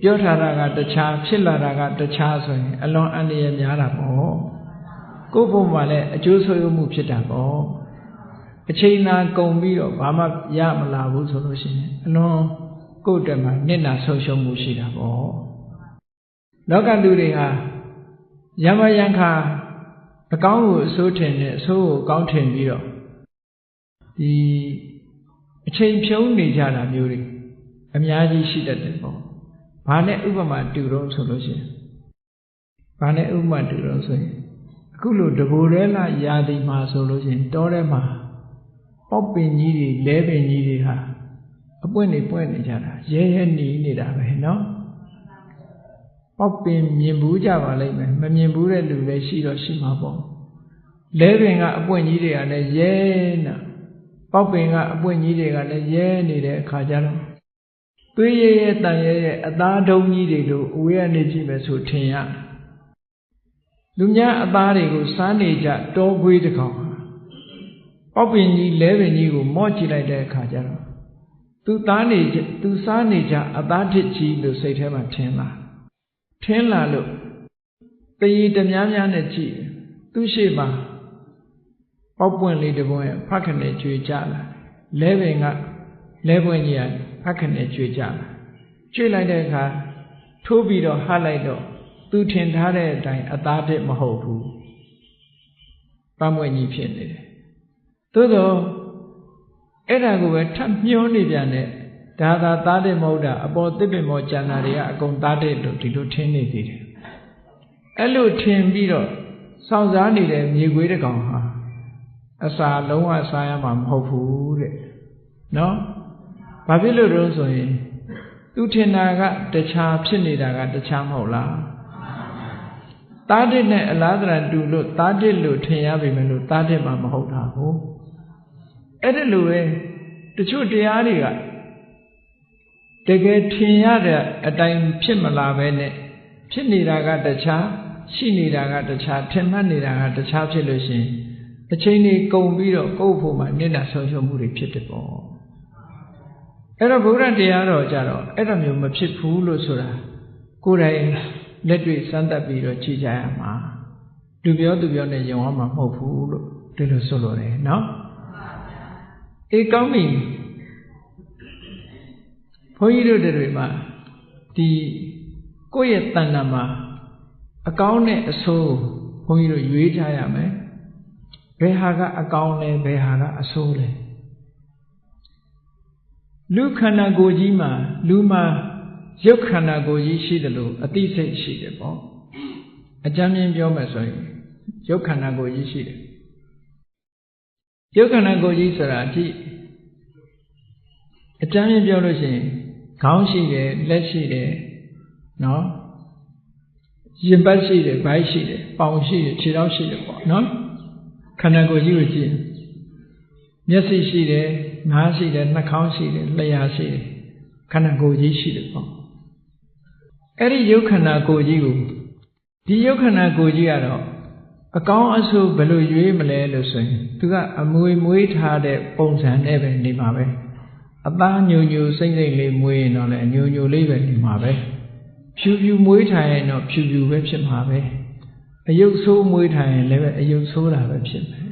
[SPEAKER 1] ပြောထားတာကတခြားဖြစ်လာတာကတခြားဆိုရင်အလွန်အန္တရာယ်များတာပေါ့ကိုယ့်ဘုံမှာလည်းအကျိုးဆိုးရမှုဖြစ်တာပေါ့အချိန်နာကုန်ပြီးတော့ဘာမှရမလာဘူးဆိုလို့ရှိရင်အလွန်ကိုယ့်တက်မှာနစ်နာဆုံးရှုံးမှုရှိတာပေါ့လောကလူတွေဟာယမယံခါအကောင်းကိုအဆိုးထင်တယ်အဆိုးကိုကောင်းထင်ပြီးတော့ဒီအချိန်ဖြုံးနေကြတာမျိုးတွေအများကြီးရှိတတ်တယ်ပေါ့ဘာနဲ့ဥပမာတူတော့ဆိုလို့ရှိရင်ဘာနဲ့ဥပမာတူတော့ဆိုရင်အခုလိုတဘူရဲလာရာသီမှာဆိုလို့ရှိရင်တောထဲမှာပေါက်ပင်ကြီးတွေလဲပင်ကြီးတွေဟာအပွင့်နေပွင့်နေကြတာရဲရဲနေနေတာပဲနော်ပေါက်ပင်မြင်ဘူးကြပါလိမ့်မယ်မမြင်ဘူးတဲ့လူလည်းရှိတော့ရှိမှာပေါ့လဲပင်ကအပွင့်ကြီးတွေကလည်းရဲနာပေါက်ပင်ကအပွင့်ကြီးတွေကလည်းရဲနေတဲ့အခါကျတော့သွေးရဲရဲတန်ရဲရဲအသားထုံးကြီးတွေလို့အဝေးကနေကြည့်မယ်ဆိုထင်ရလူများအသားတွေကိုစားနေကြတောခွေးတစ်ကောင်ပေါက်ပင်ကြီးလဲပင်ကြီးကိုမော့ကြည့်လိုက်တဲ့အခါကျတော့သူစားနေကြအသားထစ်ကြီးလို့စိတ်ထဲမှာထင်လာလို့တရေတများများနဲ့ကြည့်သူရှိမှပေါက်ပွင့်လေးတပွင့်ဖတ်ခနဲ့ကြွေကြလာလဲပင်ကလဲပွင့်ကြီးကဖတ်ခနဲ့ကြွေကြလာကြွေလိုက်တဲ့အခါထိုးပြီးတော့ဟလိုက်တော့သူထင်ထားတဲ့အတိုင်းအသားထစ်မဟုတ်ဘူးပန်းပွင့်ကြီးဖြစ်နေတယ်သို့တော့အဲ့ဒါကိုပဲထပ်မျောနေပြန်တဲ့ဒါသာသားတဲ့မဟုတ်တာအပေါ်သစ်ပင်ပေါ်ကျန်တာတွေကအကုန်သားတဲ့လို့ဒီလိုထင်နေသေးတယ်အဲ့လိုထင်ပြီးတော့စောင့်စားနေတဲ့မြေခွေးတစ်ကောင်ဟာအစာလုံးဝစားရမှာမဟုတ်ဘူးတဲ့နော်ဘာဖြစ်လို့လဲဆိုရင်သူထင်တာကတခြားဖြစ်နေတာကတခြားမဟုတ်လားသားတဲ့နဲ့အလားတရတူလို့သားတဲ့လို့ထင်ရပေမဲ့လို့သားတဲ့မှမဟုတ်တာကိုအဲ့ဒါလိုပဲတချို့တရားတွေကတကယ်ထင်ရတဲ့အတိုင်းဖြစ်မလာပဲနဲ့ဖြစ်နေတာကတခြားရှိနေတာကတခြားထင်မှတ်နေတာကတခြားဖြစ်လို့ရှိရင်အချိန်ကြီးကုန်ပြီးတော့ကိုယ့်ဖို့မှာနစ်နာဆုံးရှုံးမှုတွေဖြစ်တယ်ပေါ့အဲ့တော့ဗုဒ္ဓတရားတော်ကြတော့အဲ့လိုမျိုးမဖြစ်ဘူးလို့ဆိုတာကိုယ်တိုင်လက်တွေ့စမ်းသပ်ပြီးတော့ကြည့်ကြရမှာသူပြောနဲ့ယုံအောင်မှာမဟုတ်ဘူးလို့ဒီလိုဆိုလိုတယ်နော်အေးကောင်းပြီဘုန်းကြီးတို့တွေမှာဒီကိုယ့်ရဲ့တဏ္ဍာမှာအကောင်းနဲ့အဆိုးဘုန်းကြီးတို့ရွေးကြရမယ်ဘယ်ဟာကအကောင်းလဲဘယ်ဟာကအဆိုးလဲလူခန္ဓာကိုယ်ကြီးမှာလူမှာရုပ်ခန္ဓာကိုယ်ကြီးရှိတယ်လို့အသိစိတ်ရှိတယ်ပေါ့အကြမ်းမြင်ပြောမယ်ဆိုရင်ရုပ်ခန္ဓာကိုယ်ကြီးရှိတယ်ရုပ်ခန္ဓာကိုယ်ကြီးဆိုတာကြည့်အကြမ်းမြင်ပြောလို့ရှိရင်ခေါင်းရှိတယ်လက်ရှိတယ်နော်ရင်ပတ်ရှိတယ်ဗိုက်ရှိတယ်ပေါင်ရှိတယ်ခြေထောက်ရှိတယ်ပေါ့နော်ခန္ဓာကိုယ်ကြီးကိုကြည့်မျက်စိရှိတယ်နားရှိတယ်နှာခေါင်းရှိတယ်လျှာရှိတယ်ခန္ဓာကိုယ်ကြီးရှိတယ်ပေါ့အဲ့ဒီရုပ်ခန္ဓာကိုယ်ကြီးကိုဒီရုပ်ခန္ဓာကိုယ်ကြီးကတော့ အကောင်းအဆိုးဘယ်လိုရွေးမလဲလို့ဆိုရင်သူကအမွေမွေးထားတဲ့ပုံစံနဲ့ပဲနေမှာပဲအသားညိုညိုစိမ့်စိမ့်လေးမွေးရင်တော့လည်းညိုညိုလေးပဲနေမှာပဲဖြူဖြူမွေးထားရင်တော့ဖြူဖြူပဲဖြစ်မှာပဲအယုတ်ဆိုးမွေးထားရင်လည်းအယုတ်ဆိုးတာပဲဖြစ်မယ်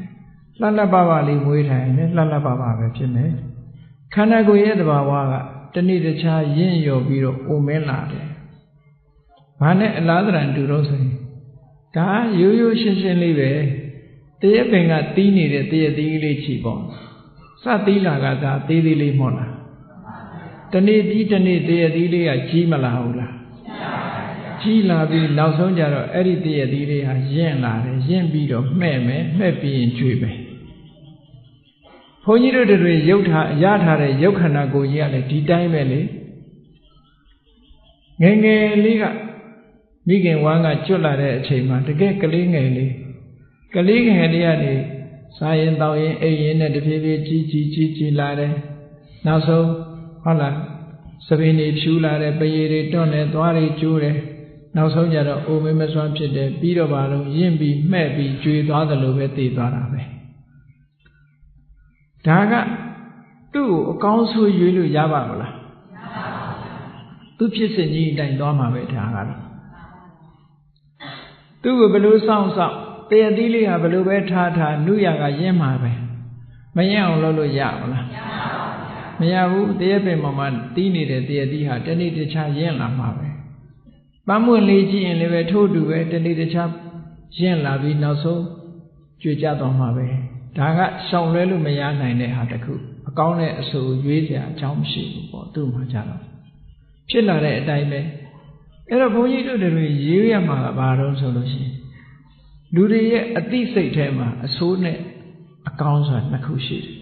[SPEAKER 1] လှလှပပလေးမွေးထားရင်လည်းလှလှပပပဲဖြစ်မယ်ခန္ဓာကိုယ်ရဲ့သဘာဝကတဏှိတခြားရင့်ရော်ပြီးတော့အိုမင်းလာတယ်ဘာနဲ့အလားတရံတူတော့ဆိုရင်ဒါရိုးရိုးရှင်းရှင်းလေးပဲတရက်ပင်ကတီးနေတဲ့တရက်သီးလေးချီပေါ့စသီးလာကသာသေးသေးလေးမဟုတ်လားတနေ့ပြီးတနေ့တရက်သီးလေးကကြီးမလာဘူးလားကြီးလာပြီးနောက်ဆုံးကြတော့အဲ့ဒီတရက်သီးလေးဟာရင့်လာတယ်ရင့်ပြီးတော့မှဲ့မယ်မှဲ့ပြီးရင်ကျွေးမယ်ဘုန်းကြီးတို့တွေရုပ်ထားရထားတဲ့ရုပ်ခန္ဓာကိုယ်ကြီးကလည်းဒီတိုင်းပဲလေငယ်ငယ်လေးကမိခင်ဝမ်းကကျွတ်လာတဲ့အချိန်မှာတကယ်ကလေးငယ်လေးလေးကနေစားရင်တောက်ရင်အိပ်ရင်နဲ့တဖြည်းဖြည်းကြီးလာတယ်နောက်ဆုံးဟုတ်လားစပင်းတွေဖြူလာတယ်ပရေတွေတွန့်တယ်သွားတွေကျိုးတယ်နောက်ဆုံးကြတော့အိုမင်းမစွမ်းဖြစ်တယ်ပြီးတော့ဘာလို့ရင့်ပြီးမှဲ့ပြီးကျွေသွားသလိုပဲတည်သွားတာပဲဒါကသူ့ကိုအကောင်းဆုံးရွေးလို့ရပါမလားသူဖြစ်စဉ်ကြီးအတိုင်းသွားမှာပဲဒါကတော့သူ့ကိုဘယ်လိုစောင့်တရသီးလေးဟာဘယ်လိုပဲထားနုရကရင်းမှာပဲမရအောင်လုပ်လို့ရမလားမရဘူးတရပင်ပေါ်မှာတီးနေတဲ့တရသီးဟာတနေ့တခြားရင်းလာမှာပဲပန်းမွင့်လေးကြည့်ရင်လည်းပဲထို့တူပဲတနေ့တခြားရင်းလာပြီးနောက်ဆုံးကျွေကြသွားမှာပဲဒါကရှောင်လွဲလို့မရနိုင်တဲ့ဟာတစ်ခုအကောင်းတဲ့အဆိုရွေးစရာအကြောင်းမရှိဘူးပေါ့သူ့မှာကြတော့ဖြစ်လာတဲ့အတိုင်းပဲအဲ့တော့ဘုန်းကြီးတို့တွေရေးရမှာကဘာတော့ဆိုလို့ရှိရင်လူတွေရဲ့အသိစိတ်ထဲမှာအဆိုးနဲ့အကောင်းဆိုတာနှစ်ခုရှိတယ်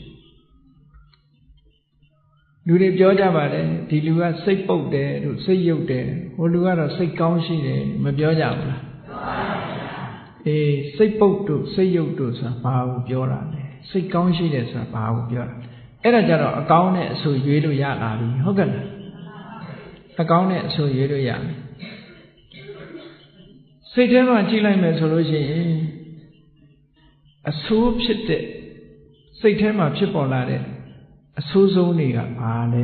[SPEAKER 1] လူတွေပြောကြပါတယ်ဒီလူကစိတ်ပုတ်တယ်တို့စိတ်ယုတ်တယ်ဟိုလူကတော့စိတ်ကောင်းရှိတယ်မပြောကြဘူးလားပြောပါဘူးအေးစိတ်ပုတ်တို့စိတ်ယုတ်တို့ဆိုတာဘာကိုပြောတာလဲစိတ်ကောင်းရှိတယ်ဆိုတာဘာကိုပြောတာအဲ့ဒါကြတော့အကောင်းနဲ့အဆိုးရွေးလို့ရလာပြီဟုတ်ကဲ့လားအကောင်းနဲ့အဆိုးရွေးလို့ရတယ်စိတ်ထဲမှာကြည့်လိုက်မယ်ဆိုလို့ရှိရင်အဆိုးဖြစ်တဲ့စိတ်ထဲမှာဖြစ်ပေါ်လာတဲ့အဆိုးဆုံးတွေကဘာလဲ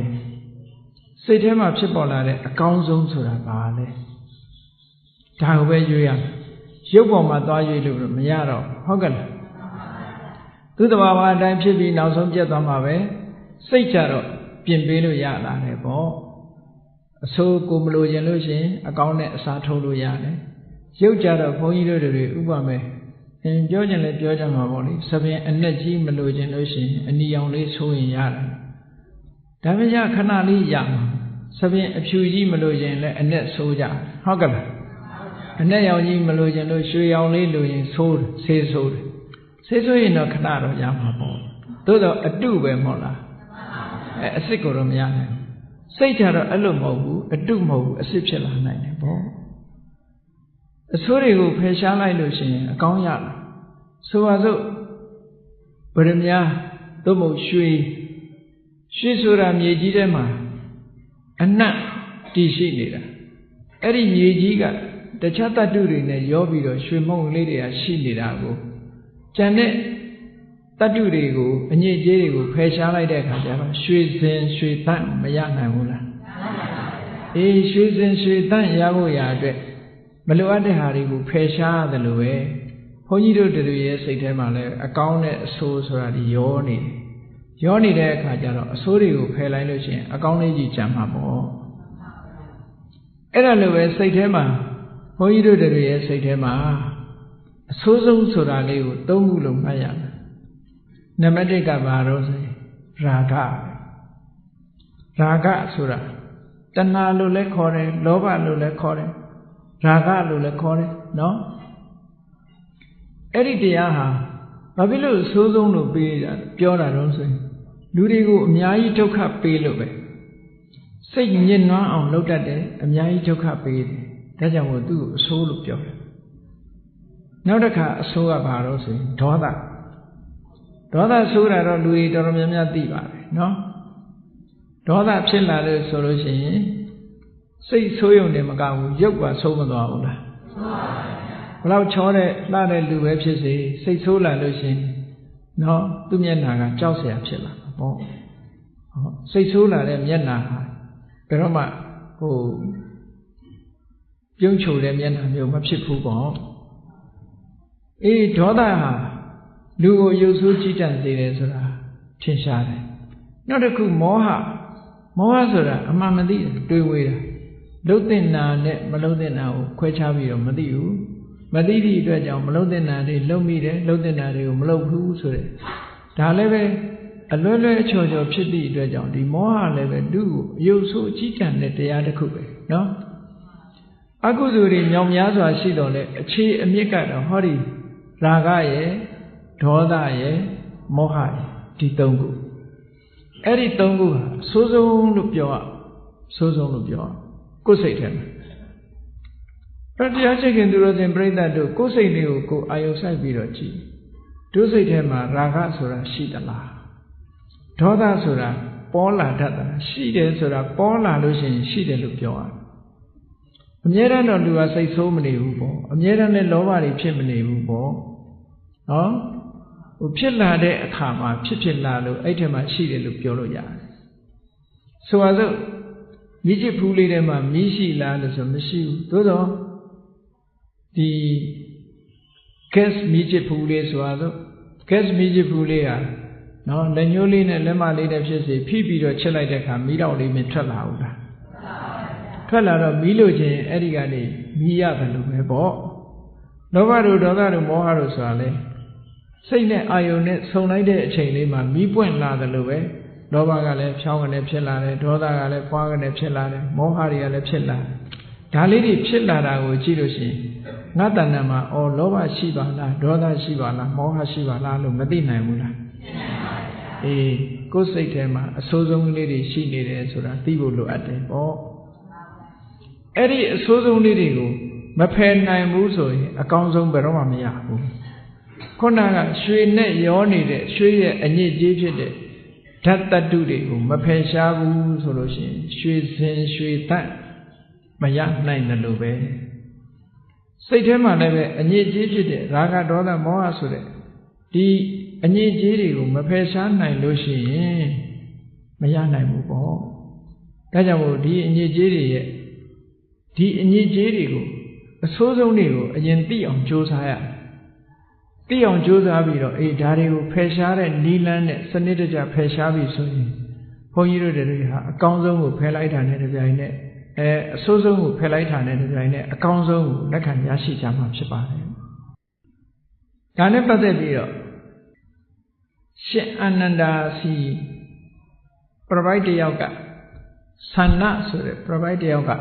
[SPEAKER 1] စိတ်ထဲမှာဖြစ်ပေါ်လာတဲ့အကောင်းဆုံးဆိုတာဘာလဲဒါကိုပဲရွေးရမယ်ရုပ်ပေါ်မှာသွားရွေးလို့မရတော့ဟုတ်ကဲ့လားသူ့တဘာဝအတိုင်းဖြစ်ပြီးနောက်ဆုံးပြတ်သွားမှာပဲစိတ်ကြတော့ပြင်ပေးလို့ရလာတယ်ပေါ့အဆိုးကိုမလို့ရင်လို့ရှိရင်အကောင်းနဲ့အစားထိုးလို့ရတယ်ရုပ်ကြတော့ဘုန်းကြီးတို့တွေဥပမာပြောကြလဲပြောကြမှာပေါ့လေသဖြင့်အနဲ့ကြီးမလို့ခြင်းလို့ရှိရင်အနီရောင်လေးဆိုးရင်ရတယ်ဒါပေမဲ့ခဏလေးရမှာသဖြင့်အဖြူကြီးမလို့ခြင်းလည်းအနဲ့ဆိုးကြဟုတ်ကဲ့လားအနဲ့ရောင်ကြီးမလို့ခြင်းလို့ရွှေရောင်လေးလို့ရင်ဆိုးဆေးဆိုးတယ်ဆေးဆိုးရင်တော့ခဏတော့ရမှာပေါ့သို့တော့အတုပဲမဟုတ်လားအစ်စ်ကိုတော့မရနိုင်ဘူးစိတ်ကြတော့အဲ့လိုမဟုတ်ဘူးအတုမဟုတ်ဘူးအစ်စ်ဖြစ်လာနိုင်တယ်ပေါ့အဆိုးတွေကိုဖယ်ရှားလိုက်လို့ရှိရင်အကောင်းရလာဆိုပါစို့ဗရမ ्या သို့မဟုတ်ရွှေဆိုတာမြေကြီးထဲမှာအနတ်တည်ရှိနေတာအဲ့ဒီမြေကြီးကတခြားတ attु တွေနဲ့ရောပြီးတော့ရွှေမုံလေးတွေကရှိနေတာကိုကျန်တဲ့တ attु တွေကိုအညစ်အကြေးတွေကိုဖယ်ရှားလိုက်တဲ့အခါကျတော့ရွှေစင်ရွှေတန့်မရနိုင်ဘူးလားအေးရွှေစင်ရွှေတန့်ရဖို့ရာအတွက်မလိုအပ်တဲ့ဟာတွေကိုဖယ်ရှားရတယ်လို့ပဲဘုန်းကြီးတို့တွေရဲ့စိတ်ထဲမှာလည်းအကောင်းနဲ့အဆိုးဆိုတာဒီရောနေတဲ့အခါကျတော့အဆိုးတွေကိုဖယ်လိုက်လို့ရှိရင်အကောင်းလေးကြီးကျန်မှာပေါ့အဲ့ဒါလိုပဲစိတ်ထဲမှာဘုန်းကြီးတို့တွေရဲ့စိတ်ထဲမှာအဆိုးဆုံးဆိုတာလေးကိုသုံးခုလုံးမှတ်ရမယ်နံပါတ်1ကဘာလို့ဆိုရင်ရာဂဆိုတာတဏှာလို့လည်းခေါ်တယ်လောဘလို့လည်းခေါ်တယ်ရာဂလို့လည်းခေါ်တယ်နော်အဲ့ဒီတရားဟာဘာဖြစ်လို့ဆိုးဆုံးလို့ပြောတာတော့ဆိုရင်လူတွေကိုအများကြီးဒုက္ခပေးလို့ပဲစိတ်ညစ်နွမ်းအောင်လုပ်တတ်တယ်အများကြီးဒုက္ခပေးတယ်ဒါကြောင့်မို့သူ့ကိုအဆိုးလို့ပြောတယ်နောက်တစ်ခါအဆိုးကဘာတော့ဆိုရင်ဒေါသဆိုးတာတော့လူတွေတော်တော်များများသိပါတယ်နော်ဒေါသဖြစ်လာလို့ဆိုလို့ရှိရင်စိတ်ဆိုးရုံနဲ့မကဘူးရုပ်ကဆိုးမသွားဘူးလား ဘလောက်ချောတဲ့လှတဲ့လူပဲဖြစ်စေစိတ်ဆိုးလာလို့ရှင်နော်သူ့မျက်နှာကကြောက်စရာဖြစ်လာမှာပေါ့စိတ်ဆိုးလာတဲ့မျက်နှာဟာဘယ်တော့မှပြုံးချိုတဲ့မျက်နှာမျိုးမဖြစ်ဘူးပေါ့အေးဒေါသဟာလူကိုရုပ်ဆိုးကြည်တတ်စေတယ်ဆိုတာထင်ရှားတယ်နောက်တစ်ခုမောဟဆိုတာအမှန်မသိတွေးဝေးတာလှုပ်တဲ့နာနဲ့မလှုပ်တဲ့နာကိုခွဲခြားပြီးတော့မသိဘူးမသိသည့်အတွက်ကြောင့်မလှုပ်တဲ့နာတွေလှုပ်မိတယ်လှုပ်တဲ့နာတွေကိုမလှုပ်ဘူးဆိုတဲ့ဒါလည်းပဲအလွယ်လွယ်အချော်ချော်ဖြစ်သည့်အတွက်ကြောင့်ဒီမောဟလည်းပဲသူ့ကိုအယုတ်ဆိုးအကြီးကျယ်တဲ့တရားတစ်ခုပဲနော်အကုသိုလ်တွေမြောင်များစွာရှိတော့လေအခြေအမြစ်ကတော့ဟောဒီရာဂရဲ့ဒေါသရဲ့မောဟရဲ့ဒီသုံးခုအဲ့ဒီသုံးခုဟာအဆိုးဆုံးလို့ပြောရဆိုးဆုံးလို့ပြောကိုယ်စိတ်ထဲမှာတရားချစ်ခင်သူတော်စင်ပြိဿတို့ကိုယ်စိတ်လေးကိုကိုယ်အာယုံဆိုင်ပြီးတော့ကြည့်တို့စိတ်ထဲမှာရာဂဆိုတာရှိသလားဒေါသဆိုတာပေါ်လာတတ်တာရှိတယ်ဆိုတာပေါ်လာလို့ရှိရင်ရှိတယ်လို့ပြောရအမြဲတမ်းတော့လူကစိတ်ဆိုးမနေဘူးပေါ့အမြဲတမ်းလည်းလောဘတွေဖြစ်မနေဘူးပေါ့နော်ဖြစ်လာတဲ့အခါမှာဖြစ်လာလို့အဲ့ထဲမှာရှိတယ်လို့ပြောလို့ရတယ်ဆိုပါစို့မိချစ်ဖူးလေးထဲမှာမီးရှိလားလို့ဆိုမရှိဘူးသို့တော့ဒီ gas မီးချစ်ဖူးလေးဆိုတော့ gas မီးချစ်ဖူးလေးဟာနော်လက်ညှိုးလေးနဲ့လက်မလေးနဲ့ဖြစ်စေဖိပြီးတော့ချက်လိုက်တဲ့အခါမီးတော့လေးမထွက်လာဘူးလားထွက်လာတော့မီးလို့ချင်းအဲ့ဒီကနေမီးရတယ်လို့ပဲပေါ့လောဘတို့ဒေါသတို့မောဟတို့ဆိုတာလေစိတ်နဲ့အာယုန်နဲ့ဆုံလိုက်တဲ့အချိန်လေးမှာမီးပွင့်လာတယ်လို့ပဲလောဘကလည်းဖြောင်းကနေဖြစ်လာတယ်ဒေါသကလည်းပွားကနေဖြစ်လာတယ်မောဟတွေကလည်းဖြစ်လာတယ်ဒါလေးတွေဖြစ်လာတာကိုကြည့်လို့ရှိရင်ငါတဏ္ဍာမှာအော်လောဘရှိပါလားဒေါသရှိပါလားမောဟရှိပါလားလို့မသိနိုင်ဘူးလားအေးကိုယ်စိတ်ထဲမှာအဆိုးဆုံးလေးတွေရှိနေတယ်ဆိုတာသိဖို့လိုအပ်တယ်ပေါ့အဲ့ဒီအဆိုးဆုံးလေးတွေကိုမဖယ်နိုင်ဘူးဆိုရင်အကောင်းဆုံးဘယ်တော့မှမရဘူးခုနကရွှေနဲ့ရောနေတဲ့ရွှေရဲ့အညစ်အကြေးဖြစ်တဲ့ဓာတ်တတ္တုတွေကိုမဖယ်ရှားဘူးဆိုလို့ရှိရင်ရွှေစင်ရွှေသန့်မရနိုင်တယ်လို့ပဲစိတ်ထဲမှာလည်းပဲအညစ်အကြေးဖြစ်တဲ့ရာဂဒေါသမောဟဆိုတဲ့ဒီအညစ်အကြေးတွေကိုမဖယ်ရှားနိုင်လို့ရှိရင်မရနိုင်ဘူးပေါ့ဒါကြောင့်မို့ဒီအညစ်အကြေးတွေရဲ့ဒီအညစ်အကြေးတွေကိုအဆိုးဆုံးတွေကိုအရင်သိအောင်ကြိုးစားရသိအောင်ကြိုးစားပြီးတော့အေးဒါတွေကိုဖယ်ရှားတဲ့နီလန်းနဲ့စနစ်တကျဖယ်ရှားပြီးဆိုရင်ဘုန်းကြီးတို့တွေဟာအကောင်းဆုံးကိုဖယ်လိုက်တာနဲ့တပြိုင်နက်အဆိုးဆုံးကိုဖယ်လိုက်တာနဲ့တပြိုင်နက်အကောင်းဆုံးကိုလက်ခံရရှိကြမှာဖြစ်ပါတယ်ဒါနဲ့ပတ်သက်ပြီးတော့ရှင်အာနန္ဒာစီပြပိုက်တယောက်ကဆန္ဒဆိုတဲ့ပြပိုက်တယောက်က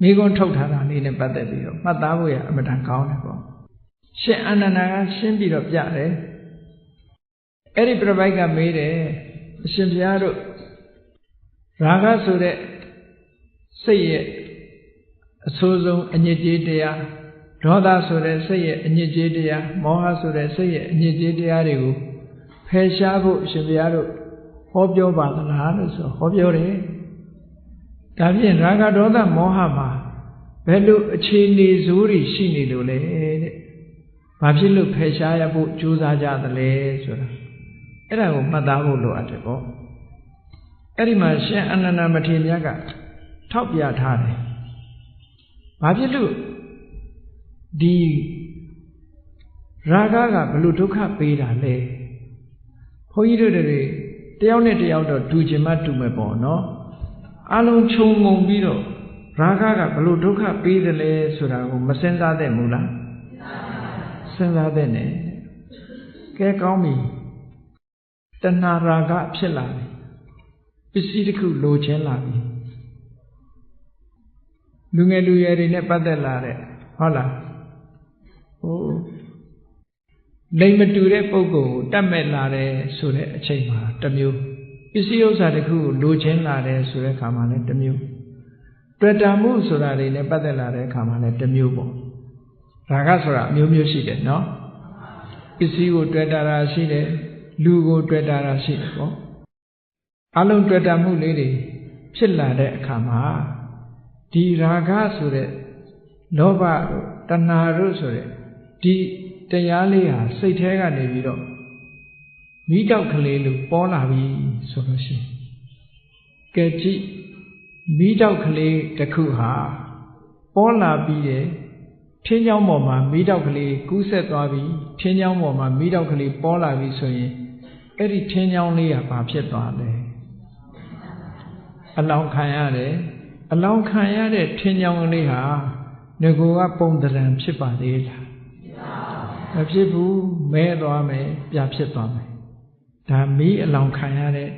[SPEAKER 1] မိဂုံးထုတ်ထားတာလေးနဲ့ပတ်သက်ပြီးတော့မှတ်သားဖို့ရအမှန်တန်ကောင်းတယ်ပေါ့ရှင်အာနန္ဒာကရှင်းပြီးတော့ပြတယ်အဲ့ဒီပြပိုက်ကမေးတယ်အရှင်ဘုရားတို့ရာဂဆိုတဲ့စိတ်ရဲ့အဆိုးဆုံးအညစ်အကြေးတရားဒေါသဆိုတဲ့စိတ်ရဲ့အညစ်အကြေးတရားမောဟဆိုတဲ့စိတ်ရဲ့အညစ်အကြေးတရားတွေကိုဖယ်ရှားဖို့အရှင်ဘုရားတို့ဟောပြောပါသလားလို့ဆိုဟောပြောတယ်ဒါဖြင့်ရာဂဒေါသမောဟမှာဘယ်လိုအခြေအနေဆိုးတွေရှိနေလို့လဲတဲ့ဘာဖြစ်လို့ဖယ်ရှားရဖို့ကြိုးစားကြသလဲဆိုတာအဲ့ဒါကိုမှတ်သားဖို့လိုအပ်တယ်ပေါ့အဲ့ဒီမှာရှင်အနန္ဒမထေရမြတ်ကထောက်ပြထားတယ်ဘာဖြစ်လို့ဒီရာဂကဘလို့ဒုက္ခပေးတာလဲဘုန်းကြီးတို့တွေတယောက်နဲ့တယောက်တော့တူချင်မှတူမယ်ပေါ့နော်အလုံးခြုံငုံပြီးတော့ရာဂကဘလို့ဒုက္ခပေးတယ်လဲဆိုတာကိုမစဉ်းစားသင့်ဘူးလားစဉ်းစားသင့်တယ်ကဲကောင်းပြီတဏှာရာဂဖြစ်လာပြီပစ္စည်းတစ်ခုလိုချင်လာပြီလူငယ်လူရွယ်တွေနဲ့ပတ်သက်လာတဲ့ဟုတ်လားလိမ်မတူတဲ့ပုဂ္ဂိုလ်ကိုတတ်မဲ့လာတယ်ဆိုတဲ့အချိန်မှာတစ်မျိုးပစ္စည်းဥစ္စာတစ်ခုကိုလိုချင်လာတယ်ဆိုတဲ့အခါမှာလည်းတစ်မျိုးတွေ့တာမှုဆိုတာတွေနဲ့ပတ်သက်လာတဲ့အခါမှာလည်းတစ်မျိုးပေါ့ရာဂဆိုတာအမျိုးမျိုးရှိတယ်နော်ပစ္စည်းကိုတွေ့တာရှိတယ်လူကိုတွေ့တာရှိတယ်ပေါ့အလုံးတွေ့တာမှုလေးတွေဖြစ်လာတဲ့အခါမှာဒီရာဂဆိုတဲ့လောဘ တဏှာတို့ဆိုတဲ့ဒီတရားလေးဟာစိတ်ထဲကနေပြီးတော့မိတောက်ကလေးလို့ပေါ်လာပြီဆိုလို့ရှိရင်ကဲကြည့်မိတောက်ကလေးတစ်ခုဟာပေါ်လာပြီးတဲ့ထင်းချောင်းပေါ်မှာမိတောက်ကလေးကူးဆက်သွားပြီးထင်းချောင်းပေါ်မှာမိတောက်ကလေးပေါ်လာပြီဆိုရင်အဲ့ဒီထင်းချောင်းလေးကဘာဖြစ်သွားလဲအလောင်းခံရတယ်အလောင်းခံရတဲ့ထင်းချောင်းလေးဟာငကိုကပုံတရံဖြစ်ပါသေးလားမဖြစ်ဘူးမဲသွားမယ်ပြဖြစ်သွားမယ်ဒါမီးအလောင်းခံရတဲ့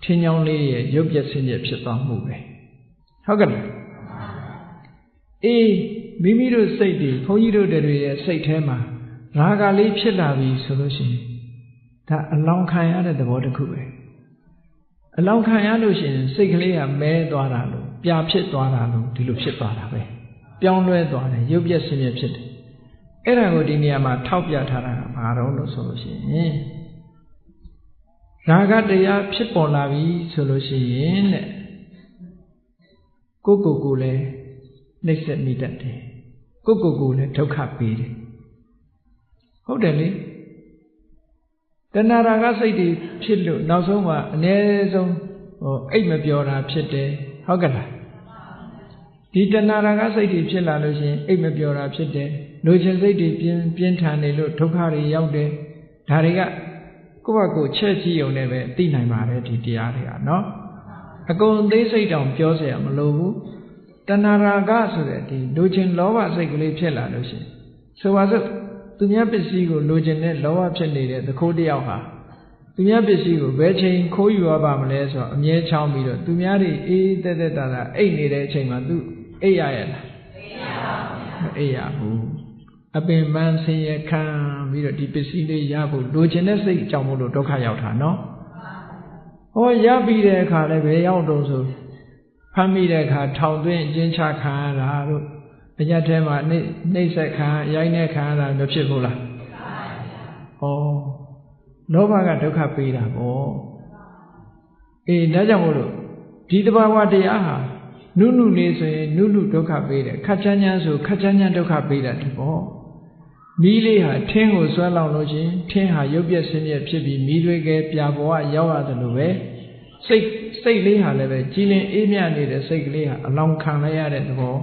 [SPEAKER 1] ထင်းချောင်းလေးရဲ့ရုပ်ပြဆင်းရဲဖြစ်သွားမှုပဲဟုတ်ကဲ့အေးမိမိတို့စိတ်တွေဘုန်းကြီးတို့တွေရဲ့စိတ်ထဲမှာရာဂလေးဖြစ်လာပြီဆိုလို့ရှိရင်ဒါအလောင်းခံရတဲ့သဘောတစ်ခုပဲအလောင်းခံရလို့ရှိရင်စိတ်ကလေးကမဲသွားတာလို့ပြဖြစ်သွားတာလို့ဒီလိုဖြစ်သွားတာပဲပြောင်းလဲသွားတယ်ရုပ်ပြဆင်းရဲဖြစ်တယ်အဲ့ဒါကိုဒီနေရာမှာထောက်ပြထားတာကဘာတော့လို့ဆိုလို့ရှိရင်ရာဂတရားဖြစ်ပေါ်လာပြီဆိုလို့ရှိရင်တဲ့ကိုယ်လည်းနှိမ့်ဆက်မိတတ်တယ်ကိုယ်လည်းဒုက္ခပေးတယ်ဟုတ်တယ်လေတဏှာရာဂစိတ်တွေဖြစ်လို့နောက်ဆုံးမှာအ ਨੇ ဆုံးအိတ်မပြောတာဖြစ်တယ်ဟုတ်ကဲ့လားဒီတဏှာရာဂစိတ်တွေဖြစ်လာလို့ရှိရင်အိတ်မပြောတာဖြစ်တယ်လူချင်းစိတ်တွေပြင်းထန်နေလို့ဒုက္ခတွေရောက်တယ်ဒါတွေကကိုယ့်ဘက်ကိုချက်ကြည့်ုံနဲ့ပဲသိနိုင်ပါတယ်ဒီတရားတွေကနော်အကုန်သေးစိတ်တောင်ပြောเสียမလိုဘူးတဏှာရာဂဆိုတဲ့ဒီလူချင်းလောဘစိတ်ကလေးဖြစ်လာလို့ရှိရင်ဆိုပါစို့သူများပစ္စည်းကိုလူချင်းနဲ့လောဘဖြစ်နေတဲ့သခိုးတယောက်ဟာသူများပစ္စည်းကိုဘယ်ချိန်ခိုးယူရပါမလဲဆိုတော့အမြဲချောင်းပြီးတော့သူများတွေအေးတက်တက်တာအိတ်နေတဲ့အချိန်မှာသူအိတ်ရရဲ့လားအိတ်ရဘူးအပင်ပန်းဆင်းရဲခံပြီးတော့ဒီပစ္စည်းလေးရဖို့လိုချင်တဲ့စိတ်အကြောင်းမို့လို့ဒုက္ခရောက်တာနော်ဟောရပြီးတဲ့အခါလည်းဘယ်ရောက်တော့ဆိုဖမ်းမိတဲ့အခါထောင်သွင်းအကျဉ်းချခံရတာတို့အညတ်ထဲမှာနှိမ့်ဆက်ခံရိုင်းတဲ့ခံရတာမဖြစ်ဘူးလားဩလောဘကဒုက္ခပေးတာပေါ့အေးဒါကြောင့်မို့လို့ဒီတဘာဝတရားဟာနုနုလေးဆိုရင်နုနုဒုက္ခပေးတယ်ခက်ချမ်းချမ်းဆိုခက်ချမ်းချမ်းဒုက္ခပေးတတ်တယ်ပေါ့မီးလေးဟာထင်းကိုဆွဲလောင်လို့ချင်းထင်းဟာရုပ်ပြက်ဆင်းရဲဖြစ်ပြီးမီးတွေကပြာပေါ်ကရောက်ရတယ်လို့ပဲစိတ်လေးဟာလည်းပဲကြည်လင်အေးမြနေတဲ့စိတ်ကလေးဟာအလောင်းခံလိုက်ရတဲ့သဘော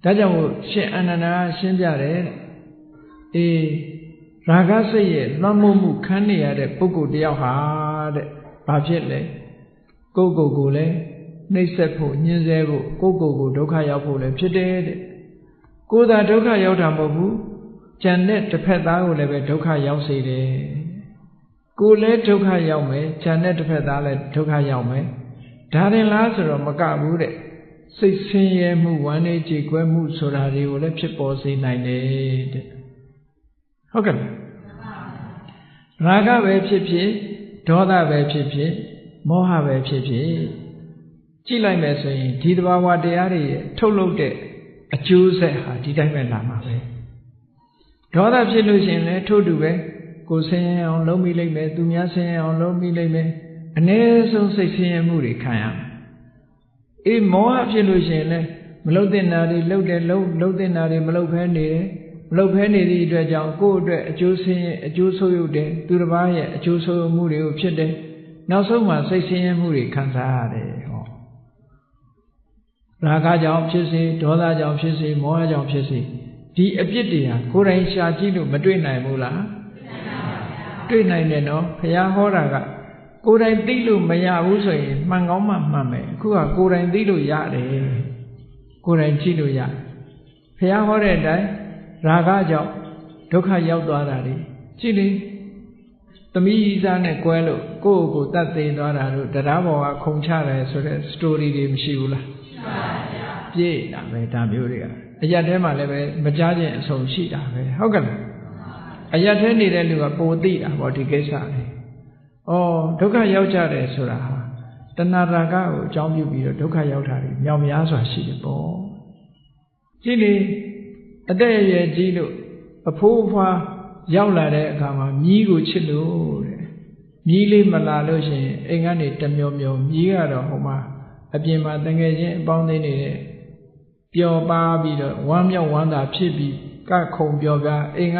[SPEAKER 1] ဒါကြောင့်မို့ရှင်အနန္ဒာရှင်းပြတယ်အေးရာဂစိတ်ရဲ့လွှမ်းမိုးမှုခံနေရတဲ့ပုဂ္ဂိုလ်တယောက်ဟာတဲ့ဘာဖြစ်လဲကိုယ်လည်းနှိမ့်ဆက်ဖို့ညှင်းဆဲဖို့ကိုယ်ဒုက္ခရောက်ဖို့လည်းဖြစ်တယ်တဲ့ကိုယ်သာဒုက္ခရောက်တာမဟုတ်ဘူးကြံတဲ့တစ်ဖက်သားကိုလည်းပဲဒုက္ခရောက်စေတယ်ကိုယ်လည်းဒုက္ခရောက်မယ်ကြံတဲ့တစ်ဖက်သားလည်းဒုက္ခရောက်မယ်ဒါရင်လားဆိုတော့မကဘူးတဲ့စိတ်ဆင်းရဲမှုဝမ်းနည်းကြေကွဲမှုဆိုတာတွေကိုလည်းဖြစ်ပေါ်စေနိုင်တယ်တဲ့ဟုတ်ကဲ့ရာဂပဲဖြစ်ဖြစ်ဒေါသပဲဖြစ်ဖြစ်မောဟပဲဖြစ်ဖြစ်ကြည့်လိုက်မယ်ဆိုရင်ဒီတဘာဝတရားတွေထုတ်လုပ်တဲ့အကျိုးဆက်ဟာဒီတိုင်းပဲလာမှာပဲဒေါသဖြစ်လို့ရှိရင်လည်းထို့တူပဲကိုယ်ဆင်းရဲအောင်လုပ်မိလိမ့်မယ်သူများဆင်းရဲအောင်လုပ်မိလိမ့်မယ်အ ਨੇ ဆုံးစိတ်ဆင်းရဲမှုတွေခံရမယ်အေးမောဟဖြစ်လို့ရှိရင်လည်းမလုပ်တဲ့နာတွေလုပ်တဲ့လုပ်တဲ့နာတွေမလုပ်ဖဲနေတယ်မလုပ်ဖဲနေသည့်အတွက်ကြောင့်ကိုယ့်အတွက်အကျိုးဆင်းရဲအကျိုးဆိုးရုပ်တယ်သူတစ်ပါးရဲ့အကျိုးဆိုးမှုတွေကိုဖြစ်တယ်နောက်ဆုံးမှာစိတ်ဆင်းရဲမှုတွေခံစားရတယ်ဟောရာဂကြောင့်ဖြစ်စေဒေါသကြောင့်ဖြစ်စေမောဟကြောင့်ဖြစ်စေဒီအပြစ်တွေဟာကိုယ်တိုင်ရှာကြည့်လို့မတွေ့နိုင်ဘူးလားတွေ့နိုင်တယ်နော်ဘုရားဟောတာကကိုယ်တိုင်သိလို့မရဘူးဆိုရင်မှန်ကောင်းမှမှန်မယ်အခုကကိုယ်တိုင်သိလို့ရတယ်ကိုယ်တိုင်ကြည့်လို့ရဘုရားဟောတဲ့အတိုင်းရာဂကြောင့်ဒုက္ခရောက်သွားတာလေကြည့်လေသမီးစားနဲ့ကွဲလို့ကိုယ့်ကိုယ်တတ်သိသွားတာတို့တရားပေါ်ကခုံချတယ်ဆိုတဲ့ story တွေမရှိဘူးလားရှိပါဗျာပြည့်တာပဲဒါမျိုးတွေကအရက်ထဲမှာလည်းပဲမကြားခြင်းအဆုံးရှိတာပဲဟုတ်ကဲ့လားအရက်ထဲနေတဲ့လူကပိုသိတာပေါ့ဒီကိစ္စလေးဩဒုက္ခရောက်ကြတယ်ဆိုတာဟာတဏှာရာဂကိုအကြောင်းပြုပြီးတော့ဒုက္ခရောက်တာတွေမြောက်များစွာရှိတယ်ပေါ့ကြည့်လေအတက်အရွယ်ကြီးလို့အဖိုးအဖွားရောက်လာတဲ့အခါမှာမြီးကိုချစ်လို့တဲ့မြီးလေးမလာလို့ရှိရင်အိမ်ကနေတမျောမျောမြီးကတော့ဟိုမှာအပြင်မှာတငယ်ချင်းအပေါင်းအသင်းနေတဲ့ ပြောပါပြီးတော့ဝမ်းမြောက်ဝမ်းသာဖြစ်ပြီးကခုံပြောပြအိမ်က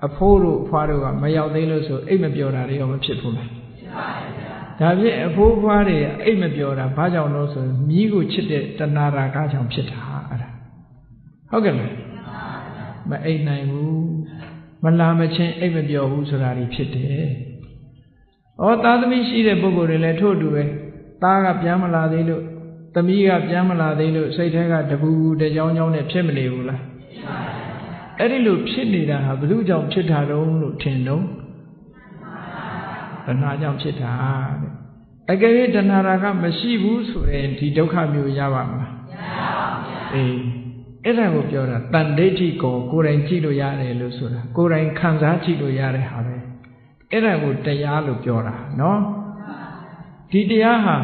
[SPEAKER 1] အဖိုးတို့အဖွားတို့ကမရောက်သေးလို့ဆိုအိတ်မပြောတာတွေရောမဖြစ်ဘူးလားဖြစ်ပါရဲ့ဗျာဒါဖြင့်အဖိုးဖွားတွေအိတ်မပြောတာဘာကြောင့်လို့ဆိုမြီးကိုချစ်တဲ့တဏှာရာဂကြောင့်ဖြစ်တာအဲ့ဒါဟုတ်ကဲ့လားမအိတ်နိုင်ဘူးမလာမချင်းအိတ်မပြောဘူးဆိုတာတွေဖြစ်တယ်ဩသားသမီးရှိတဲ့ပုဂ္ဂိုလ်တွေလည်းထို့အတူပဲသားကပြန်မလာသေးလို့သမီးကပြန်မလာသေးလို့စိတ်ထဲကတပူတကြောင်ကြောင်နဲ့ဖြစ်မနေဘူးလားဖြစ်ပါဘူးအဲ့ဒီလိုဖြစ်နေတာဟာဘယ်သူကြောင့်ဖြစ်တာတုံးလို့ထင်တော့တဏှာကြောင့်ဖြစ်တာတဲ့အကယ်၍တဏှာရာကမရှိဘူးဆိုရင်ဒီဒုက္ခမျိုးရပါမလားမရပါဘူးအေးအဲ့ဒါကိုပြောတာတန်ဒိဋ္ဌိကိုယ်တိုင်ကြည့်လို့ရတယ်လို့ဆိုတာကိုယ်တိုင်ခံစားကြည့်လို့ရတဲ့ဟာပဲအဲ့ဒါကိုတရားလို့ပြောတာနော်ဒီတရားဟာ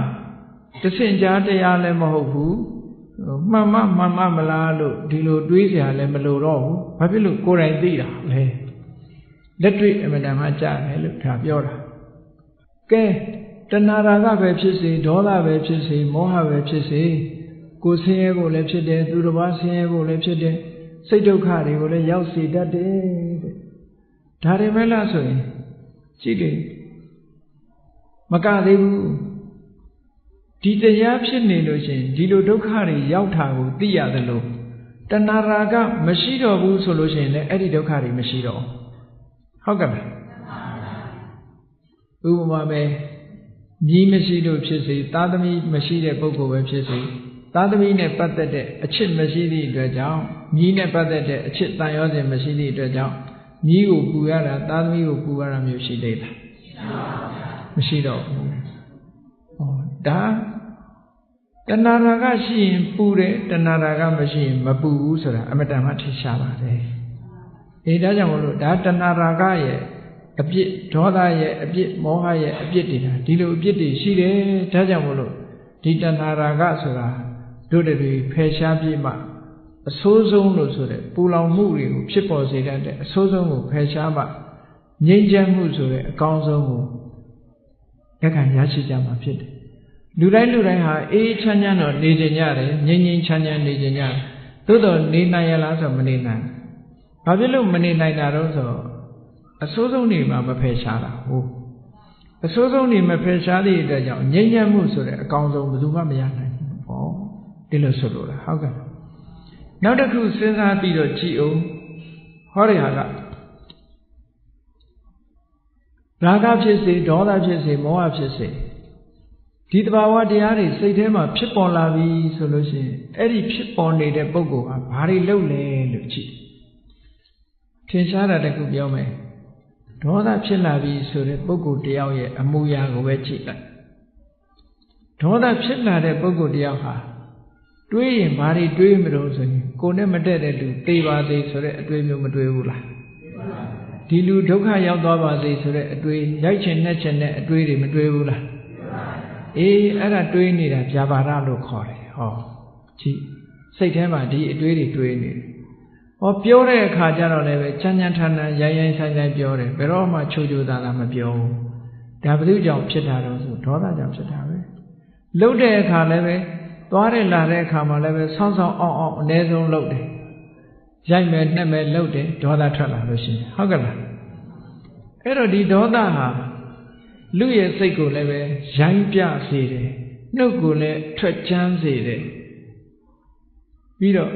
[SPEAKER 1] တဆင့်ကြားတရားလည်းမဟုတ်ဘူးမှန်မလားလို့ဒီလိုတွေးစရာလည်းမလိုတော့ဘူးဘာဖြစ်လို့ကိုယ်တိုင်သိတာလဲလက်တွေ့အမှန်တမ်းမှကြားတယ်လို့ဒါပြောတာကဲတဏှာရာဂပဲဖြစ်စေဒေါသပဲဖြစ်စေမောဟပဲဖြစ်စေကိုယ်ဆင်းရဲကိုလည်းဖြစ်တယ်သူတစ်ပါးဆင်းရဲကိုလည်းဖြစ်တယ်စိတ်ဒုက္ခတွေကိုလည်းရောက်စေတတ်တယ်တဲ့ဒါတွေမဲ့လားဆိုရင်ကြည့်လေမကသေးဘူးဒီတရားဖြစ်နေလို့ရှင်ဒီလိုဒုက္ခတွေရောက်တာကိုသိရတယ်လို့တဏှာရာဂမရှိတော့ဘူးဆိုလို့ရှင်လည်းအဲ့ဒီဒုက္ခတွေမရှိတော့ဟုတ်ကဲ့ဥပမာပဲမြည်မရှိလို့ဖြစ်စေသားသမီးမရှိတဲ့ပုဂ္ဂိုလ်ပဲဖြစ်စေသားသမီးနဲ့ပတ်သက်တဲ့အချစ်မရှိသည့်အတွက်ကြောင့်မြည်နဲ့ပတ်သက်တဲ့အချစ်တန်ရောစဉ်မရှိသည့်အတွက်ကြောင့်မြည်ကိုပူရတာသားသမီးကိုပူရတာမျိုးရှိသေးလားမရှိတော့ဘူးဒါတဏှာရာဂရှိရင်ပူတယ်တဏှာရာဂမရှိရင်မပူဘူးဆိုတာအမတန်မှထင်ရှားပါတယ်အေးဒါကြောင့်မလို့ဒါတဏှာရာဂရဲ့အပြစ်ဒေါသရဲ့အပြစ်မောဟရဲ့အပြစ်တွေဒီလိုအပြစ်တွေရှိတယ်ဒါကြောင့်မလို့ဒီတဏှာရာဂဆိုတာတို့တွေဖယ်ရှားပြစ်မှအဆိုးဆုံးလို့ဆိုတဲ့ပူလောင်မှုတွေကိုဖြစ်ပေါ်စေတတ်တဲ့အဆိုးဆုံးကိုဖယ်ရှားမှငြိမ်းချမ်းမှုဆိုတဲ့အကောင်းဆုံးကိုလက်ခံရရှိကြမှာဖြစ်တယ်လူတိုင်းဟာအေးချမ်းတော့နေကြရတယ်ငြိမ်းချမ်းနေကြရတယ်သို့တော့နေနိုင်ရလားဆိုမနေနိုင်ဘာဖြစ်လို့မနေနိုင်တာတော့ဆိုအဆိုးဆုံးနေမှာမဖယ်ရှားတာဟုတ်အဆိုးဆုံးနေမဖယ်ရှားတဲ့အတွက်ကြောင့်ငြိမ်းချမ်းမှုဆိုတဲ့အကောင်းဆုံးဘယ်သူမှမရနိုင်ဘူးပေါ့ဒီလိုဆိုလို့လားဟုတ်ကဲ့နောက်တစ်ခုစဉ်းစားပြီးတော့ကြည့်အောင်ဟောရဟာကရာဂဖြစ်စေဒေါသဖြစ်စေမောဟဖြစ်စေဒီတဘာဝတရားတွေစိတ်ထဲမှာဖြစ်ပေါ်လာပြီဆိုလို့ရှိရင်အဲ့ဒီဖြစ်ပေါ်နေတဲ့ပုဂ္ဂိုလ်ဟာဘာတွေလုပ်လဲလို့ကြည့်ထင်ရှားတာတခုပြောမယ်ဒေါသဖြစ်လာပြီဆိုတဲ့ပုဂ္ဂိုလ်တယောက်ရဲ့အမူအရာကိုပဲကြည့်လိုက်ဒေါသဖြစ်လာတဲ့ပုဂ္ဂိုလ်တယောက်ဟာတွေးရင်ဘာတွေတွေးမလို့ဆိုရင်ကိုယ်နဲ့မတည့်တဲ့လူသေပါသေးဆိုတဲ့အတွေးမျိုးမတွေးဘူးလားဒီလူဒုက္ခရောက်သွားပါစေဆိုတဲ့အတွေးရိုက်ချင်နှက်ချင်တဲ့အတွေးတွေမတွေးဘူးလားအေးအဲ့ဒါတွေးနေတာဗျာပါဒလို့ခေါ်တယ်ဟောကြည့်စိတ်ထဲမှာဒီအတွေးတွေတွေးနေတယ်ဟောပြောတဲ့အခါကျတော့လည်းပဲချမ်းချမ်းထန်ထန်ရိုင်းဆိုင်ပြောတယ်ဘယ်တော့မှချိုးချိုးသားသားမပြောဘူးဒါဘယ်သူကြောင့်ဖြစ်တာတော့ဆိုဒေါသကြောင့်ဖြစ်တာပဲလှုပ်တဲ့အခါလည်းပဲသွားတဲ့လာတဲ့အခါမှာလည်းပဲဆောင်းအောင်အနည်းဆုံးလှုပ်တယ်ရိုက်မယ်နှက်မယ်လှုပ်တယ်ဒေါသထွက်လာလို့ရှိရင်ဟုတ်ကဲ့လားအဲ့တော့ဒီဒေါသဟာလူရဲ့စိတ်ကိုလည်းပဲရိုင်းပြစေတယ်နှုတ်ကိုလည်းထွက်ချမ်းစေတယ်ပြီးတော့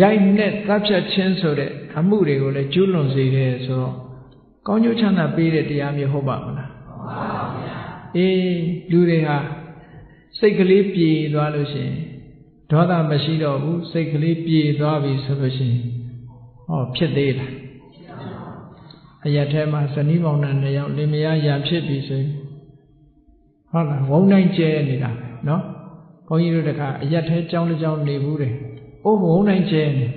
[SPEAKER 1] ရိုက်နဲ့တပ်ဖြတ်ခြင်းဆိုတဲ့အမှုတွေကိုလည်းကျူးလွန်စေတယ်ဆိုတော့ကောင်းကျိုးချမ်းသာပေးတဲ့တရားမျိုးဟုတ်ပါမလားဟုတ်ပါဗျာအေးလူတွေဟာစိတ်ကလေးပြေသွားလို့ရှိရင်ဒေါသမရှိတော့ဘူးစိတ်ကလေးပြေသွားပြီဆိုလို့ရှိရင်ဟောဖြစ်သေးလားအရက်ထဲမှာဇနီးမောင်နှံ2ယောက်လင်မယားရံဖြစ်ပြီဆိုရင်ဟုတ်လားဝုန်းတိုင်းကျဲနေတာပဲเนาะဘုန်းကြီးတို့တခါအရက်ထဲကြောင်းတစ်ကြောင်းနေဘူးတယ်အိုးဝုန်းတိုင်းကျဲနေ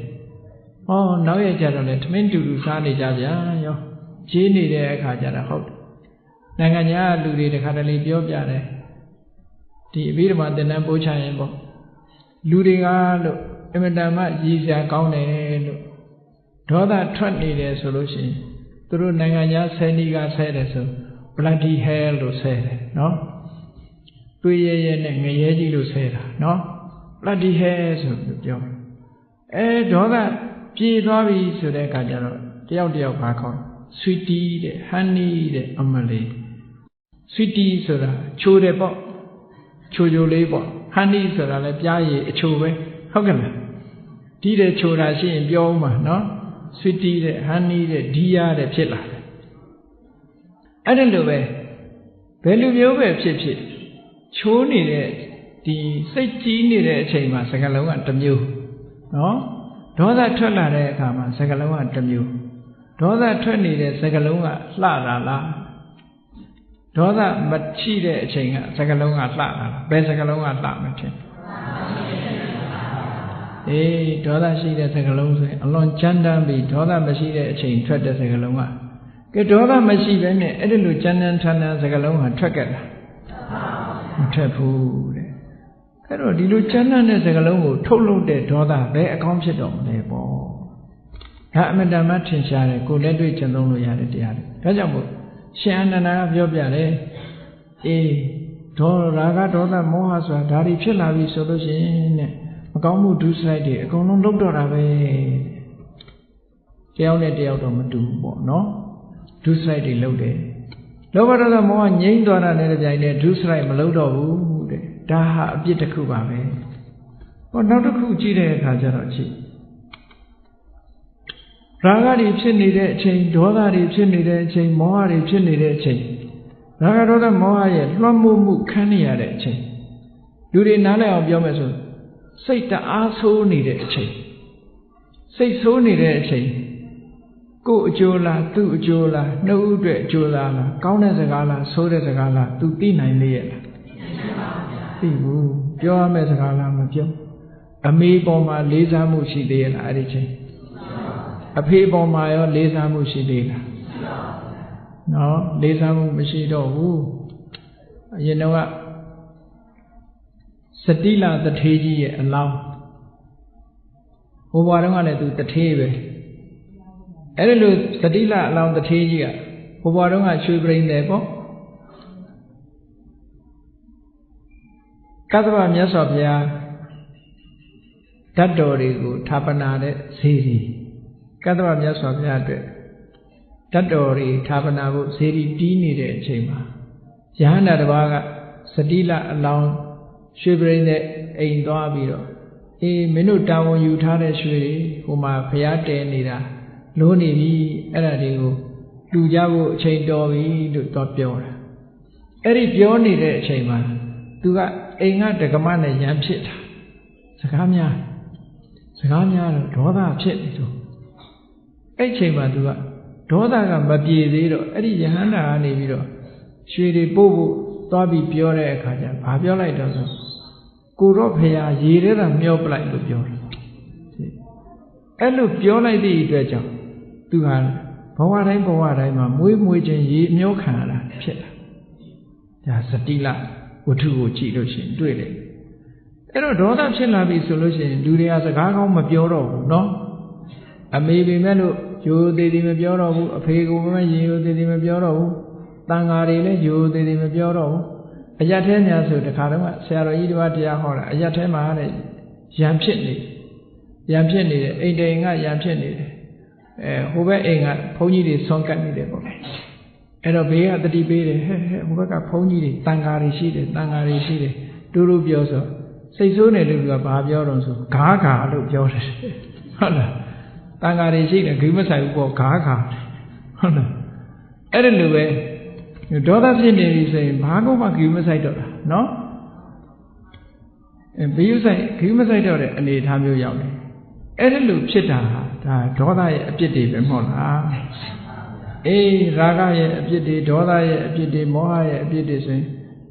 [SPEAKER 1] ဟောနောက်ရကြတော့လေထမင်းတူတူစားနေကြဗျာရောဂျေးနေတဲ့အခါကျတော့ဟုတ်နိုင်ငံခြားလူတွေတခါတလေပြောပြတယ်ဒီအဘိဓမ္မာသင်တန်းပို့ချရင်ပေါ့လူတွေကလို့အမတန်မှရည်စရာကောင်းတယ်လို့ဒေါသထွက်နေတယ်ဆိုလို့ရှိရင်သူတို့နိုင်ငံခြားဆယ်နီးကဆဲတယ်ဆို bloody hell လို့ဆဲတယ်နော်တွေးရဲနဲ့ငရဲကြီးလို့ဆဲတာနော် bloody hell ဆိုပြော ဒေါသပြေသွားပြီဆိုတဲ့အခါကျတော့တယောက်တယောက်ဘာခေါ် sweetie တဲ့ honey တဲ့အမလေး sweetie ဆိုတာချိုတယ်ပေါ့ချိုချိုလေးပေါ့ honey ဆိုတာလည်းပြားရည်အချိုပဲဟုတ်ကဲ့လားဒီတဲ့ချိုတာရှိရင်ပြောဦးမှာနော် sweetie တဲ့ honey တဲ့ dear တဲ့ဖြစ်လာတယ်အဲ့ဒါလိုပဲဘယ်လိုမျိုးပဲဖြစ်ဖြစ်ချိုးနေတဲ့ဒီစိတ်ကြီးနေတဲ့အချိန်မှာစကားလုံးကတစ်မျိုးနော်ဒေါသထွက်လာတဲ့အခါမှာစကားလုံးကတစ်မျိုးဒေါသထွက်နေတဲ့စကားလုံးကလှတာလားဒေါသမချိတဲ့အချိန်ကစကားလုံးကလှတာလားဘယ်စကားလုံးကလှမထင်ဒေါသရှိတဲ့စကားလုံးဆိုရင်အလွန်ကြမ်းတမ်းပြီးဒေါသမရှိတဲ့အချိန်ထွက်တဲ့စကားလုံးကကဲဒေါသမရှိဘဲနဲ့အဲ့ဒီလိုကြမ်းတမ်းထန်ထန်စကားလုံးကထွက်ကြတာမထွက်ဘူးတဲ့အဲ့တော့ဒီလိုကြမ်းတမ်းတဲ့စကားလုံးကိုထုတ်လုပ်တဲ့ဒေါသဘယ်အကောင်းဖြစ်တော့မလဲပေါ့ဒါအမတန်မှထင်ရှားတယ်ကိုလက်တွေ့ကျင့်သုံးလို့ရတဲ့တရားတွေဒါကြောင့်မို့ရှင်အနန္ဒာကပြောပြတယ်ဒေါရာဂဒေါသမောဟဆိုတာဒါတွေဖြစ်လာပြီဆိုလို့ရှိရင်တဲ့မကောင်းမှုဒုစရိုက်တွေအကုန်လုံးလုပ်တော့တာပဲတယောက်နဲ့တယောက်တော့မတူဘူးပေါ့နော်ဒုစရိုက်တွေလုပ်တယ်လောဘဒေါသမောဟငြိမ်းသွားတာနဲ့တပြိုင်တည်းဒုစရိုက်မလုပ်တော့ဘူးတဲ့ဒါဟာအပြစ်တစ်ခုပါပဲဟောနောက်တစ်ခုကြည့်တဲ့အခါကျတော့ကြည့်ရာဂတွေဖြစ်နေတဲ့အချိန်ဒေါသတွေဖြစ်နေတဲ့အချိန်မောဟတွေဖြစ်နေတဲ့အချိန်ရာဂဒေါသမောဟရဲ့လွှမ်းမိုးမှုခံနေရတဲ့အချိန်လူတွေနားလည်အောင်ပြောမယ်ဆိုစိတ်တအားဆိုးနေတဲ့အချိန်စိတ်ဆိုးနေတဲ့အချိန်ကိုယ်အကျိုးလားသူ့အကျိုးလားနှုတ်အတွက်အကျိုးလားကောင်းတဲ့စကားလားဆိုးတဲ့စကားလားသူသိနိုင်လေရဲ့လားသိဘူးပြောရမယ့်စကားလားမပြောအမေပေါ်မှာလေးစားမှုရှိသေးရဲ့လားအဲ့ဒီချိန်အဖေပေါ်မှာရောလေးစားမှုရှိသေးလားနော်လေးစားမှုမရှိတော့ဘူးအရင်တော့စတိလတထေးကြီးရဲ့အလောင်းဟိုဘွားတုန်းကလည်းသူတထေးပဲအဲ့ဒီလိုစတိလအလောင်းတထေးကြီးကဟိုဘွားတုန်းကရွှေပရိန်တယ်ပေါ့ကသဗ္ဗမြတ်စွာဘုရားဓာတ်တော်တွေကိုဌာပနာတဲ့ဈေးကြီးကသဗ္ဗမြတ်စွာဘုရားအတွက်ဓာတ်တော်တွေဌာပနာဖို့ဈေးကြီးတီးနေတဲ့အချိန်မှာယဟန္တာတစ်ပါးကစတိလအလောင်းရွှေပရိန်တဲ့အိမ်သွားပြီးတော့မင်းတို့တာဝန်ယူထားတဲ့ရွှေတွေဟိုမှာဘုရားတည်နေတာလို့နေပြီအဲ့ဒါတွေကိုလူကြဖို့အချိန်တော်ပြီလို့တော့ပြောတာအဲ့ဒီပြောနေတဲ့အချိန်မှာသူကအိမ်ကဒကမနဲ့ရန်ဖြစ်တာစကားများတော့ဒေါသဖြစ်နေတော့အဲ့အချိန်မှာသူကဒေါသကမပြေသေးတော့အဲ့ဒီယဟန္တာကနေပြီးတော့ရွှေတွေပို့ဖို့သွားပြီးပြောတဲ့အခါကျဘာပြောလိုက်တော့ဆိုကိုတော့ဖရာရေထဲသာမျောပလိုက်လို့ပြောတယ်အဲ့လိုပြောလိုက်သည့်အတွက်ကြောင့်သူဟာဘဝတိုင်းမှာမွေးခြင်းရေမျောခံရတာဖြစ်တာဒါစတိလဝတ္ထုကိုကြည့်လို့ရှိရင်တွေ့တယ်အဲ့တော့ဒေါသဖြစ်လာပြီဆိုလို့ရှိရင်လူတွေကစကားကောင်းမပြောတော့ဘူးเนาะအမေပေမဲ့လို့ရိုးသေးသေးမပြောတော့ဘူးအဖေကလည်းရိုးသေးသေးမပြောတော့ဘူးတန်ဃာတွေလည်းရိုးသေးသေးမပြောတော့ဘူးအရက်ထဲများဆိုတခါတော့ဆရာတော်ကြီးတစ်ပါးတရားဟောတာအရက်ထဲမှာတဲ့ရံဖြစ်နေတယ်အိမ်တိန်ကရံဖြစ်နေတယ်ဟိုဘက်အိမ်ကဘုန်းကြီးတွေဆွမ်းကပ်နေတယ်ပေါ့အဲ့တော့ဘေးကတတိပေးတယ်ဟဲ့ဟိုဘက်ကဘုန်းကြီးတွေတန်ဃာတွေရှိတယ်တူတူပြောဆိုစိတ်ဆိုးနေလို့ကဘာပြောတော့ဆိုဂါးလို့ပြောတယ်ဟုတ်လားတန်ဃာတွေရှိတယ်ဂိမဆိုင်ဘူးပေါ့ဂါးဟုတ်လားအဲ့ဒါလိုပဲဒေါသဖြစ်နေပြီဆိုရင်ဘာကိုမှဂိမဆိုင်တော့တာနော်ဂိမဆိုင်တော့တဲ့အနေအထားမျိုးရောက်တယ်အဲ့ဒါလိုဖြစ်တာဟာဒါဒေါသရဲ့အပြစ်တွေပဲမဟုတ်လားရာဂရဲ့အပြစ်တွေဒေါသရဲ့အပြစ်တွေမောဟရဲ့အပြစ်တွေဆိုရင်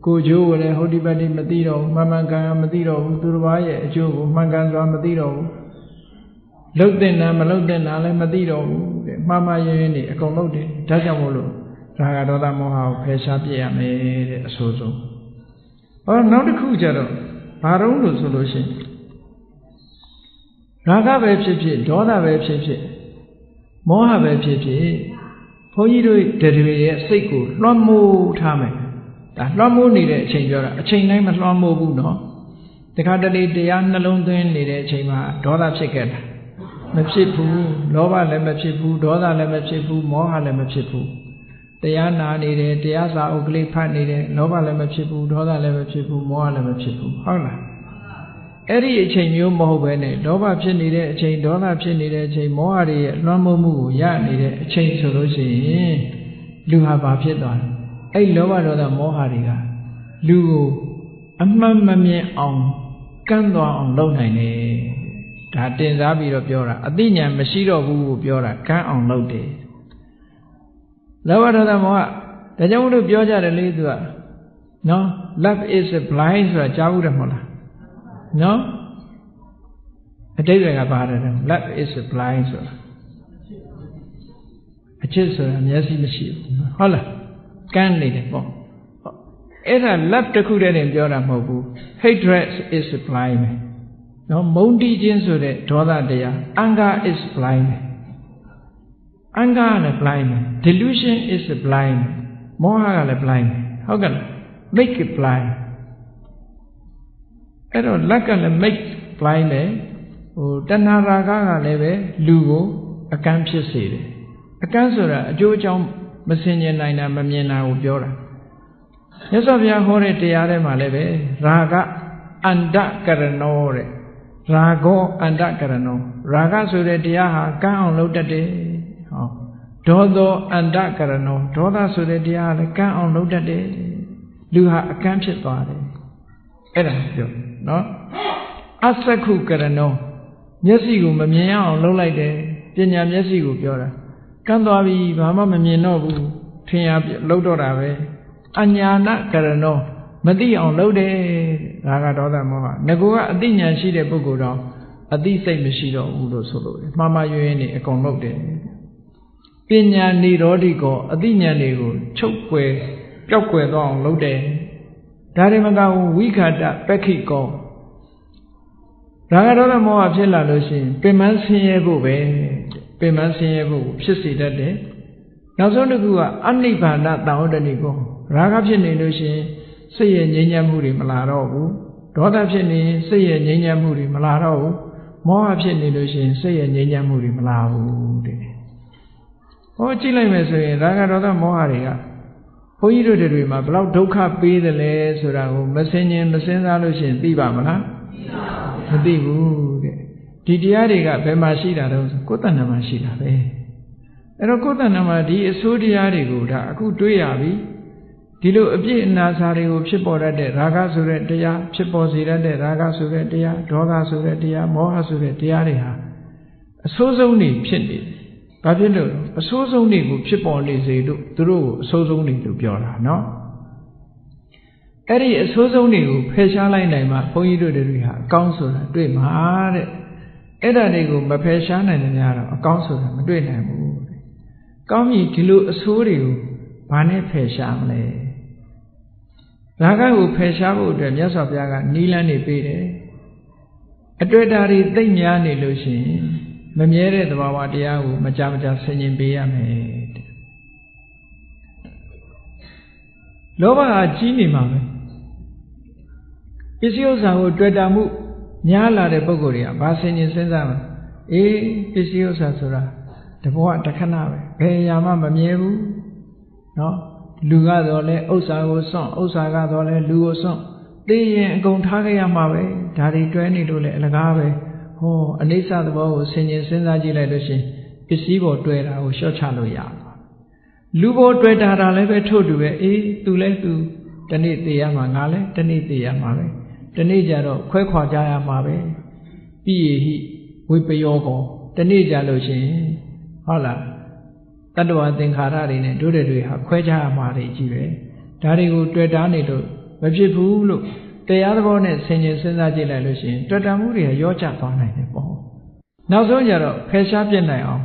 [SPEAKER 1] ကိုကျိုးကိုလည်းဟုတ်ဒီပတ်တိမသိတော့ဘူးမှန်ကန်မသိတော့ဘူးသူတစ်ပါးရဲ့အကျိုးကိုမှန်ကန်စွာမသိတော့ဘူးလှုပ်တဲ့နာမလှုပ်တဲ့နာလည်းမသိတော့ဘူးတဲ့မှားရင်းနေအကုန်လှုပ်တယ်ဒါကြောင့်မို့လို့ရာဂဒေါသမောဟကိုဖယ်ရှားပြရမယ်တဲ့အဆိုးဆုံးနောက်တစ်ခုကျတော့ဘာတော့လို့ဆိုလို့ရှိရင်ရာဂပဲဖြစ်ဖြစ်ဒေါသပဲဖြစ်ဖြစ်မောဟပဲဖြစ်ဖြစ်ဘုန်းကြီးတို့တွေရဲ့စိတ်ကိုလွှမ်းမိုးထားမယ်ဒါလွှမ်းမိုးနေတဲ့အချိန်ပြောတာအချိန်တိုင်းမလွှမ်းမိုးဘူးနော်တခါတလေတရားနှလုံးသွင်းနေတဲ့အချိန်မှာဒေါသဖြစ်ခဲ့တာ မဖြစ်ဘူးလောဘလည်းမဖြစ်ဘူးဒေါသလည်းမဖြစ်ဘူးမောဟလည်းမဖြစ်ဘူးတရားနာနေတယ်တရားစာအုပ်ကလေးဖတ်နေတယ်လောဘလည်းမဖြစ်ဘူးဒေါသလည်းမဖြစ်ဘူးမောဟလည်းမဖြစ်ဘူးဟုတ်လားအဲ့ဒီအချိန်မျိုးမဟုတ်ပဲနဲ့လောဘဖြစ်နေတဲ့အချိန်ဒေါသဖြစ်နေတဲ့အချိန်မောဟတွေရဲ့လွှမ်းမိုးမှုကိုရနေတဲ့အချိန်ဆိုလို့ရှိရင်လူဟာဘာဖြစ်သွားလဲအဲ့လောဘဒေါသမောဟတွေကလူကိုအမှန်မမြင်အောင်ကန့်သွားအောင်လုပ်နိုင်တယ်ဒါတင်စားပြီးတော့ပြောတာအသိဉာဏ်မရှိတော့ဘူးကိုပြောတာကန့်အောင်လုပ်တယ်လောဘဒေါသမောဟဒါကြောင့်မလို့ပြောကြတယ်လေသူကနော် love is blind ဆိုတာကြားဘူးတယ်မဟုတ်လားနော်အတိတ်တွေကပါတယ် love is blind ဆိုတာအချစ်ဆိုတာမျက်စိမရှိဘူးဟုတ်လားကန်းနေတယ်ပေါ့အဲ့ဒါ love တစ်ခုတည်းတင်ပြောတာမဟုတ်ဘူး hatred is blind ပဲနော်မုန်းတီးခြင်းဆိုတဲ့ဒေါသတရား anger is blind ပဲanger လည်း blind ပဲ delusion is blind မောဟကလည်း blind ပဲဟုတ်ကဲ့ make it blind အဲ့တော့လက်ကလည်း make blind ပဲဟိုတဏှာရာဂကလည်းပဲလူကိုအကန့်ဖြစ်စေတယ်အကန့်ဆိုတာအကျိုးအကြောင်းမစင်ကြင်နိုင်တာမမြင်တာကိုပြောတာမြတ်စွာဘုရားဟောတဲ့တရားထဲမှာလည်းပဲရာဂအန္တကရဏောတဲ့ရာဂောအန္တကရဏောရာဂဆိုတဲ့တရားဟာကန့်အောင်လုပ်တတ်တယ်ဟောဒေါသောအန္တကရဏောဒေါသဆိုတဲ့တရားလည်းကန့်အောင်လုပ်တတ်တယ်လူဟာအကန့်ဖြစ်သွားတယ်အဲ့ဒါပြောနော်အသက္ခုကရဏောမျက်စိကိုမမြင်အောင်လုပ်လိုက်တယ်ပညာမျက်စိကိုပြောတာကန့်သွားပြီဘာမှမမြင်တော့ဘူးထင်ရလုပ်တော့တာပဲအညာဏကရဏောမသိအောင်လုပ်တယ်ဒါကဒေါသမောဟငကိုကအသိဉာဏ်ရှိတဲ့ပုဂ္ဂိုလ်တော့အသိစိတ်မရှိတော့ဘူးလို့ဆိုလို့မှားမှားယွင်းယွင်းနေအကုန်လုပ်တယ်ပညာနိရောဓိကောအသိဉာဏ်တွေကိုချုပ်ွယ်ပျောက်ကွယ်သွားအောင်လုပ်တယ်ဒါတွေမကဘူးဝိခာတပက္ခိကောဒါကဒေါသမောဟဖြစ်လာလို့ရှိရင်ပင်မဆင်းရဲဖို့ပဲပင်မဆင်းရဲဖို့ဖြစ်စေတတ်တယ်နောက်ဆုံးတစ်ခုကအနိဗ္ဗာန်တံဝတ္တနိကောရာဂဖြစ်နေလို့ရှိရင်စိတ်ရဲ့ငြိမ်းချမ်းမှုတွေမလာတော့ဘူးဒေါသဖြစ်နေရင်စိတ်ရဲ့ငြိမ်းချမ်းမှုတွေမလာတော့ဘူးမောဟဖြစ်နေလို့ရှိရင်စိတ်ရဲ့ငြိမ်းချမ်းမှုတွေမလာဘူးတဲ့ဟောကြည့်လိုက်မယ်ဆိုရင်ရာဂဒေါသမောဟတွေကဘုန်းကြီးတို့တွေမှာဘယ်လောက်ဒုက္ခပေးတယ်လဲဆိုတာကိုမစင်ញင်မစင်စားလို့ရှိရင်သိပါမလားမသိဘူးတဲ့ဒီတရားတွေကဘယ်မှာရှိတာတော့ကိုယ်တဏ္ဍာမှာရှိတာပဲအဲ့တော့ကိုယ်တဏ္ဍာမှာဒီအဆိုးတရားတွေကိုဒါအခုတွေးရပြီဒီလိုအပြည့်အနာစာတွေကိုဖြစ်ပေါ်တတ်တဲ့ရာဂဆိုတဲ့တရားဖြစ်ပေါ်စေတတ်တဲ့ရာဂဆိုတဲ့တရားဒေါသဆိုတဲ့တရားမောဟဆိုတဲ့တရားတွေဟာအဆိုးဆုံးနေဖြစ်နေတယ်။ဘာဖြစ်လို့အဆိုးဆုံးတွေကိုဖြစ်ပေါ်နေစေလို့သူတို့ကိုအဆိုးဆုံးနေလို့ပြောတာနော်။အဲ့ဒီအဆိုးဆုံးတွေကိုဖယ်ရှားလိုက်နိုင်မှဘုန်းကြီးတို့တွေဟာအကောင်းဆိုတာတွေ့မှာတဲ့။အဲ့ဒါတွေကိုမဖယ်ရှားနိုင်တဲ့များတော့အကောင်းဆိုတာမတွေ့နိုင်ဘူးတဲ့။ကောင်းပြီဒီလိုအဆိုးတွေကိုဘာနဲ့ဖယ်ရှားမလဲ။ရာဂကိုဖယ်ရှားဖို့အတွက်မြတ်စွာဘုရားကနိလန်းနေပေးတယ်အတွေ့အတာတွေသိမ့်များနေလို့ရှိရင်မမြဲတဲ့သဘာဝတရားကိုမကြမကြဆင်ခြင်ပေးရမယ်တဲ့လောဘကကြီးနေမှာပဲပစ္စည်းဥစ္စာကိုတွေ့တာမှုများလာတဲ့ပုဂ္ဂိုလ်တွေကဘာဆင်ခြင်စဉ်းစားမှာအေးပစ္စည်းဥစ္စာဆိုတာတဘောတခဏပဲဘယ်ရာမှမမြဲဘူးနော်လူကတော့လဲဥစ္စာကိုစွန့်ဥစ္စာကတော့လဲလူကိုစွန့်သိရင်အကုန်ထားခဲ့ရမှာပဲဒါတွေတွဲနေလို့လဲအလကားပဲဟောအနိစ္စသဘောကိုဆင်ခြင်စဉ်းစားကြည့်လိုက်လို့ရှင်ပစ္စည်းပေါ်တွဲတာကိုလျှော့ချလို့ရပါလူပေါ်တွဲတာလည်းပဲထို့တူပဲအေးသူလဲသူတနေ့သိရမှာငါလဲတနေ့သိရမှာပဲတနေ့ကျတော့ခွဲခွာကြရမှာပဲပိယေဟိဝိပယောကောတနေ့ကျလို့ရှင်ဟုတ်လားတတ္တဝါသင်္ခါရတွေနဲ့တို့တွေဟာခွဲခြားရမှာတွေကြီးပဲဒါတွေကိုတွေ့တာနေလို့မဖြစ်ဘူးလို့တရားသဘောနဲ့ဆင်ခြင်စဉ်းစားကြည့်လိုက်လို့ရှိရင်တွေ့တာမှုတွေရောကျသွားနိုင်တယ်ပေါ့နောက်ဆုံးကျတော့ဖယ်ရှားပြစ်နိုင်အောင်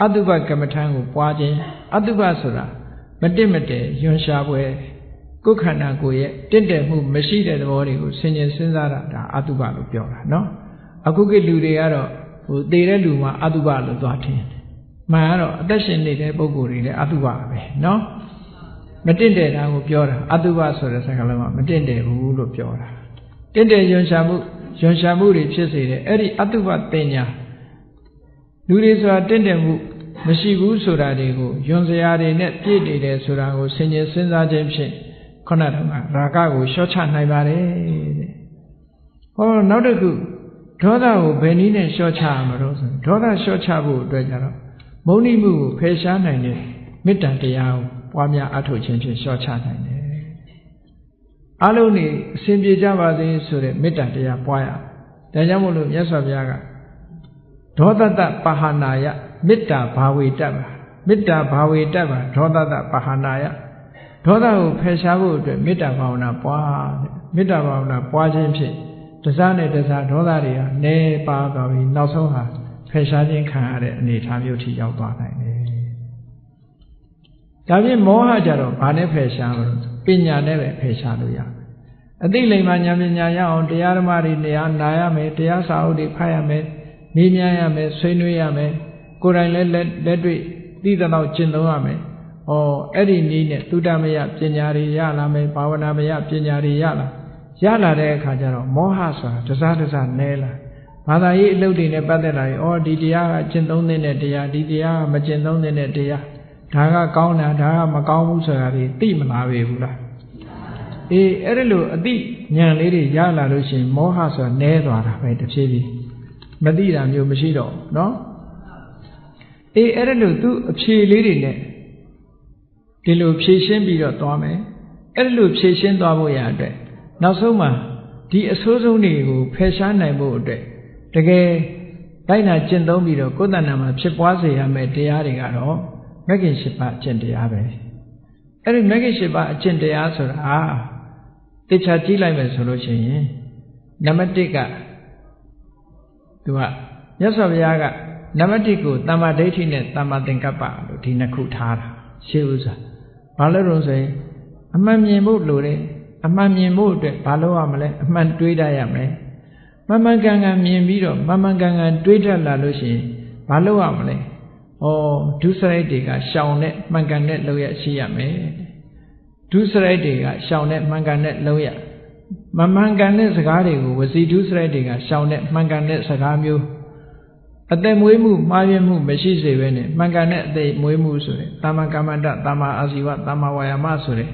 [SPEAKER 1] အတုပကမ္မထံကိုပွားခြင်းအတုပဆိုတာမတင့်မတည့်ယွန်ရှာပွဲကိုယ်ခန္ဓာကိုယ်ရဲ့တင့်တယ်မှုမရှိတဲ့သဘောတွေကိုဆင်ခြင်စဉ်းစားတာဒါအတုပလို့ပြောတာနော်အခုကလူတွေကတော့ဟိုသေတဲ့လူမှာအတုပလို့သွားထင်မှန်ကတော့အသက်ရှင်နေတဲ့ပုဂ္ဂိုလ်တွေလည်းအတုပပဲနော်မတင့်တယ်တာကိုပြောတာအတုပဆိုတဲ့စကားလုံးကမတင့်တယ်ဘူးလို့ပြောတာတင့်တယ်ယွန်ရှာမှုတွေဖြစ်စေတယ်အဲ့ဒီအတုပတင်ညာ လူတွေဆိုတာတင့်တယ်မှုမရှိဘူးဆိုတာတွေကိုယွန်စရာတွေနဲ့ပြည့်တည်တယ်ဆိုတာကိုဆင်ခြင်စဉ်းစားခြင်းဖြင့်ခုနကရာဂကိုလျှော့ချနိုင်ပါတယ်တဲ့ဟောနောက်တစ်ခုဒေါသကိုဘယ်နည်းနဲ့လျှော့ချရမလို့ဆိုဒေါသလျှော့ချဖို့အတွက်ကြတော့မုန်းတိမှုကိုဖယ်ရှားနိုင်တဲ့မေတ္တာတရားကိုပွားများအထောက်ခြင်းဖြင့်လျှော့ချနိုင်တယ်အလုံးနေအစဉ်ပြေကြပါစေဆိုတဲ့မေတ္တာတရားပွားရဒါကြောင့်မို့လို့မြတ်စွာဘုရားကဒေါသတပါဟနာယမေတ္တာဘာဝေတ္တပါမေတ္တာဘာဝေတ္တပါဒေါသတပါဟနာယဒေါသကိုဖယ်ရှားဖို့အတွက်မေတ္တာဘာဝနာပွားတဲ့မေတ္တာဘာဝနာပွားခြင်းဖြင့်တစားနဲ့တစားဒေါသတွေဟာနည်းပါးသွားပြီးနောက်ဆုံးဟာဖယ်ရှားခြင်းခံရတဲ့အနေအထားမျိုးထိရောက်သွားနိုင်တယ်ဒါဖြင့်မောဟကြတော့ဘာနဲ့ဖယ်ရှားမလို့ပညာနဲ့ပဲဖယ်ရှားလို့ရတယ်အသိလိမ္မာဉာဏ်ပညာရအောင်တရားဓမ္မတွေနေရာနာရမယ်တရားစာအုပ်တွေဖတ်ရမယ်မေးမြန်းရမယ်ဆွေးနွေးရမယ်ကိုယ်တိုင်လည်းလက်တွေ့သိတဲ့လောက်ကျင့်သုံးရမယ်အဲ့ဒီနည်းနဲ့သုတမယပညာတွေရလာမယ်ဘာဝနာမယပညာတွေရလာတဲ့အခါကျတော့မောဟဆိုတာတစားနဲလာဘာသာရေးအလုပ်တွေနဲ့ပတ်သက်လာရင်ဒီတရားကကျင့်သုံးတဲ့တရားဒီတရားကမကျင့်သုံးတဲ့တရားဒါကကောင်းတာဒါကမကောင်းဘူးဆိုတာတွေသိမလာပေဘူးလားအဲ့ဒါလို့အသိဉာဏ်လေးတွေရလာလို့ရှိရင်မောဟဆိုတာနဲသွားတာပဲတဖြည်းဖြည်းမသိတာမျိုးမရှိတော့နော်အဲ့ဒါလို့သူအဖြေလေးတွေနဲ့ဒီလိုဖြည့်ရှင်းပြီးတော့သွားမယ်အဲ့ဒါလို့ဖြည့်ရှင်းသွားဖို့ရအတွက်နောက်ဆုံးမှာဒီအဆိုးဆုံးတွေကိုဖယ်ရှားနိုင်ဖို့အတွက်တကယ်လိုက်နာကျင့်သုံးပြီးတော့ကိုယ်တဏ္ဍာမှာဖြစ်ပွားစေရမယ့်တရားတွေကတော့မဂ္ဂင်၈ပါးအကျင့်တရားပဲအဲ့ဒီမဂ္ဂင်၈ပါးအကျင့်တရားဆိုတာသိချာကြည့်လိုက်မယ်ဆိုလို့ရှိရင်နံပါတ်1ကသူကမြတ်စွာဘုရားကနံပါတ်1ကိုသမ္မာဒိဋ္ဌိနဲ့သမ္မာသင်္ကပ္ပလို့ဒီနှစ်ခုထားတာရှေးဥစွာဘာလို့လဲဆိုရင်အမှန်မြင်ဖို့လိုတယ်အမှန်မြင်ဖို့အတွက်ဘာလို့ရမလဲအမှန်တွေးတတ်ရမယ်မှန်မှန်ကန်ကန်မြင်ပြီးတော့မှန်မှန်ကန်ကန်တွေးတတ်လာလို့ရှိရင်ဘာလို့ရမလဲဒုစရိုက်တွေကရှောင်တဲ့မှန်ကန်တဲ့လောက်ရရှိရမယ်ဒုစရိုက်တွေကရှောင်တဲ့မှန်ကန်တဲ့လောက်ရမမှန်ကန်တဲ့စကားတွေကိုဝစီဒုစရိုက်တွေကရှောင်တဲ့မှန်ကန်တဲ့စကားမျိုးအသက်မွေးမှုမှားယွင်းမှုမရှိစေဘဲနဲ့မှန်ကန်တဲ့အသက်မွေးမှုဆိုတဲ့သမ္မာကမ္မန္တသမ္မာအာဇီဝသမ္မာဝါယာမဆိုတဲ့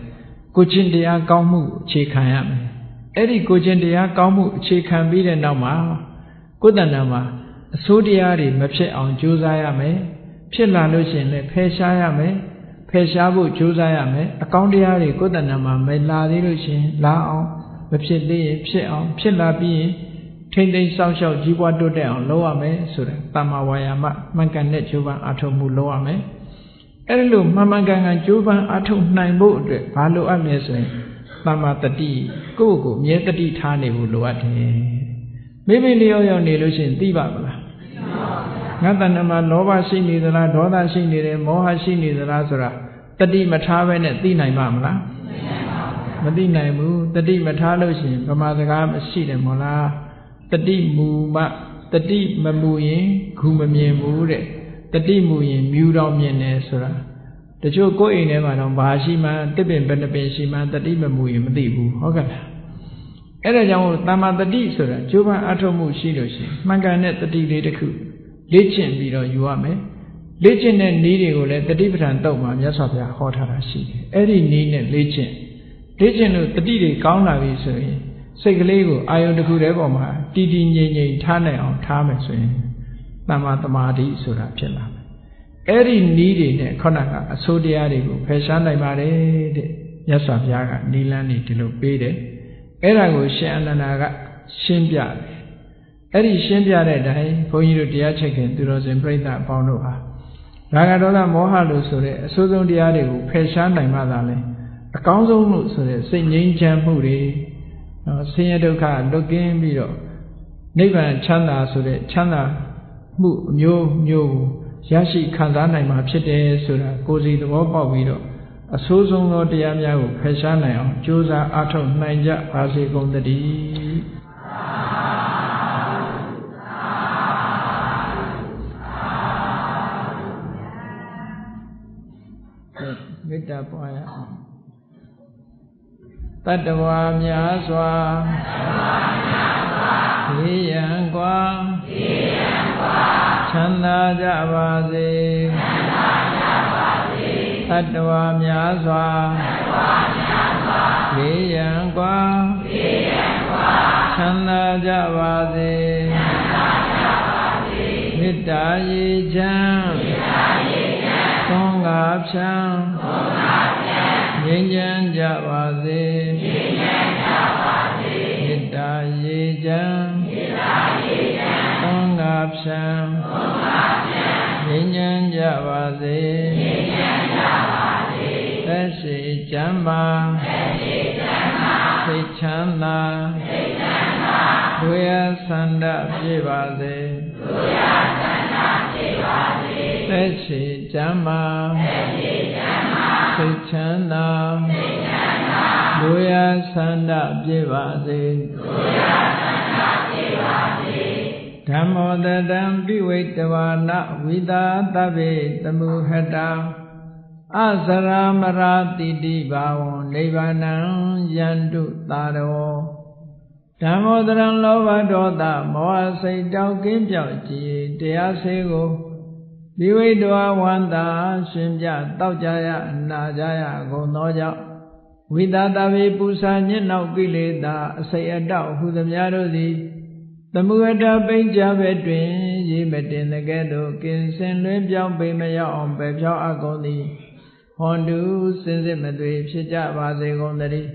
[SPEAKER 1] ကိုချင်းတရားကောင်းမှုအခြေခံရမယ်အဲ့ဒီကိုချင်းတရားကောင်းမှုအခြေခံပြီးတဲ့နောက်မှာကိုယ်တဏ္ဍာမှာအဆိုးတရားတွေမဖြစ်အောင်ကြိုးစားရမယ်ဖြစ်လာလို့ရှိရင်လည်းဖယ်ရှားရမယ်ဖယ်ရှားဖို့ကြိုးစားရမယ်အကောင်းတရားတွေကိုယ်တဏ္ဍာမှာမလာသေးလို့ရှိရင်လာအောင်မဖြစ်သေးရင်ဖြစ်အောင်ဖြစ်လာပြီးရင်ထိမ့်သိမ်းစောင့်ရှောက်ကြီးပွားတိုးတက်အောင်လုပ်ရမယ်ဆိုတဲ့သမ္မာဝါယာမမှန်ကန်တဲ့ကြိုးပမ်းအားထုတ်မှုလုပ်ရမယ်အဲ့ဒီလိုမှန်မှန်ကန်ကန်ကြိုးပမ်းအားထုတ်နိုင်ဖို့အတွက်ဘာလိုအပ်လဲဆိုရင်သမ္မာတတိကိုယ့်ကိုမြဲတတိထားနေဖို့လိုအပ်တယ်မိမိလျောက်ရောက်နေလို့ရှိရင်သိပါမလားငါတဏ္ဍာမှာလောဘရှိနေသလားဒေါသရှိနေတယ်မောဟရှိနေသလားဆိုတာတတိမထားဘဲနဲ့သိနိုင်ပါမလားမသိနိုင်ဘူးတတိမထားလို့ရှိရင်ဗမာစကားမရှိတယ်မို့လားတတိမူမတတိမမူရင်ဂူမမြင်ဘူးတဲ့တတိမူရင်မြူတော်မြင်တယ်ဆိုတာတချို့ကိုယ်အိမ်ထဲမှာတော့ဘာရှိမှတစ်ပင်ဘယ်နှပင်ရှိမှတတိမမူရင်မသိဘူးဟုတ်ကဲ့လားအဲ့ဒါကြောင့်သမ္မာတတိဆိုတာကျိုးပန်းအထုတ်မှုရှိလို့ရှိရင်မှန်ကန်တဲ့တတိလေးတစ်ခုလေ့ကျင့်ပြီးတော့ယူရမယ်လေ့ကျင့်တဲ့နည်းတွေကိုလည်းတတိပဋ္ဌာန်တုတ်မှာမြတ်စွာဘုရားဟောထားတာရှိတယ်အဲ့ဒီနည်းနဲ့လေ့ကျင့်လို့တတိတွေကောင်းလာပြီဆိုရင်စိတ်ကလေးကိုအာယုန်တစ်ခုတည်းပေါ်မှာတည်တည်ငြိမ်ငြိမ်ထားနိုင်အောင်ထားမယ်ဆိုရင်သမ္မာသမာဓိဆိုတာဖြစ်လာမယ်အဲ့ဒီနည်းတွေနဲ့ခုနကအဆိုးတရားတွေကိုဖယ်ရှားနိုင်ပါတယ်တဲ့မြတ်စွာဘုရားကနိလန်းနေဒီလိုပေးတယ်အဲ့ဒါကိုရှင်အနန္ဒာကရှင်းပြတယ်အဲ့ဒီရှင်းပြတဲ့အတိုင်းဘုန်းကြီးတို့တရားချက်ခင်သူတော်စင်ပြိဿအပေါင်းတို့ဟာရာဂဒေါသမောဟလို့ဆိုတဲ့အဆိုးဆုံးတရားတွေကိုဖယ်ရှားနိုင်မှသာလဲအကောင်းဆုံးလို့ဆိုတဲ့စိတ်ငြိမ်းချမ်းမှုတွေဆင်းရဲဒုက္ခလွတ်ကင်းပြီးတော့နိဗ္ဗာန်ချမ်းသာဆိုတဲ့ချမ်းသာမှုအမျိုးမျိုးရရှိခံစားနိုင်မှာဖြစ်တယ်ဆိုတာကိုယ်စီသဘောပေါက်ပြီးတော့အဆိုးဆုံးသောတရားများကိုဖယ်ရှားနိုင်အောင်ကြိုးစားအားထုတ်နိုင်ကြပါစေကုန်သတည်းမေတ္တာပွားရအောင်တတ္တဝါများစွာဘေးရန်ကွာ ချမ်းသာကြပါစေတတ္တဝါများစွာဘေးရန်ကွာချမ်းသာကြပါစေမေတ္တာရေချမ်းသွန်ကားဖြံငြိမ်းချမ်းကြပါစေမေတ္တာရေချမ်းသွန်ကားဖြံငြိမ်းချမ်းကြပါစေသက်ရှိချမ်းသာစိတ်ချမ်းသာဒုယဆန္ဒပြည့်ပါစေသက်ရှိချမ်းသာစိတ်ချမ်းသာဒုယဆန္ဒပြည့်ပါစေဓမ္မောတတံပိဝိတဝါနဝိသာတဗ္ဗေတမုဟတာအစရာမရာတိတိဘာဝံနိဗ္ဗာနံယန္တုသာရောဓမ္မောတရံလောဘဒေါသမောဟစိတ်တောက်ကင်းပြောက်ကြည်တရားစေကိုပိဝိတဝါဝန္တာရှင်ပြတောက်ကြရနာကြရကုန်သောကြောင့်ဝိသာတဗ္ဗေပူဇာညစ်နောက်ကိလေသာအစိတ်အတောက်ဟုသမျှတို့သည်သမုဟတပိဉ္စဘက်တွင်ရေမတင်တဲ့ကဲ့သို့ကင်းစင်လွင်ပြောင်းပိမရောက်အောင်ပဲဖြောင်းအပ်ကုန်သည်ဟွန်တုစင်စစ်မသွေဖြစ်ကြပါစေကုန်သတည်း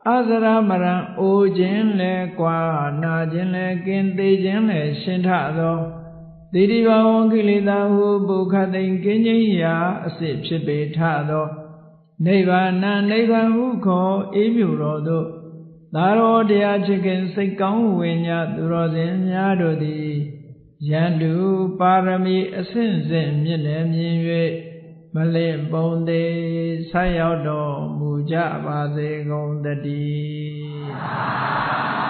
[SPEAKER 1] အစရမရံအိုခြင်းလဲကွာနာခြင်းလဲကင်းသေးခြင်းလဲရှင်ထသောတိတိဘဝံကိလေသာဟုပုခသိင်ကင်းခြင်းရာအစစ်ဖြစ်ပေထသောနိဗ္ဗာန်နိဗ္ဗာန်ဟုခေါ်အေးမြူတော်သို့သာရောတရားချစ်ခင်စိတ်ကောင်းဝိညာသူတော်စင်များတို့သည်ယန္တုပါရမီအစဉ်စဉ်မြင့်လည်းမြင်၍မလင့်ပုံသေးဆက်ရောက်တော်မူကြပါစေကုန်သတည်း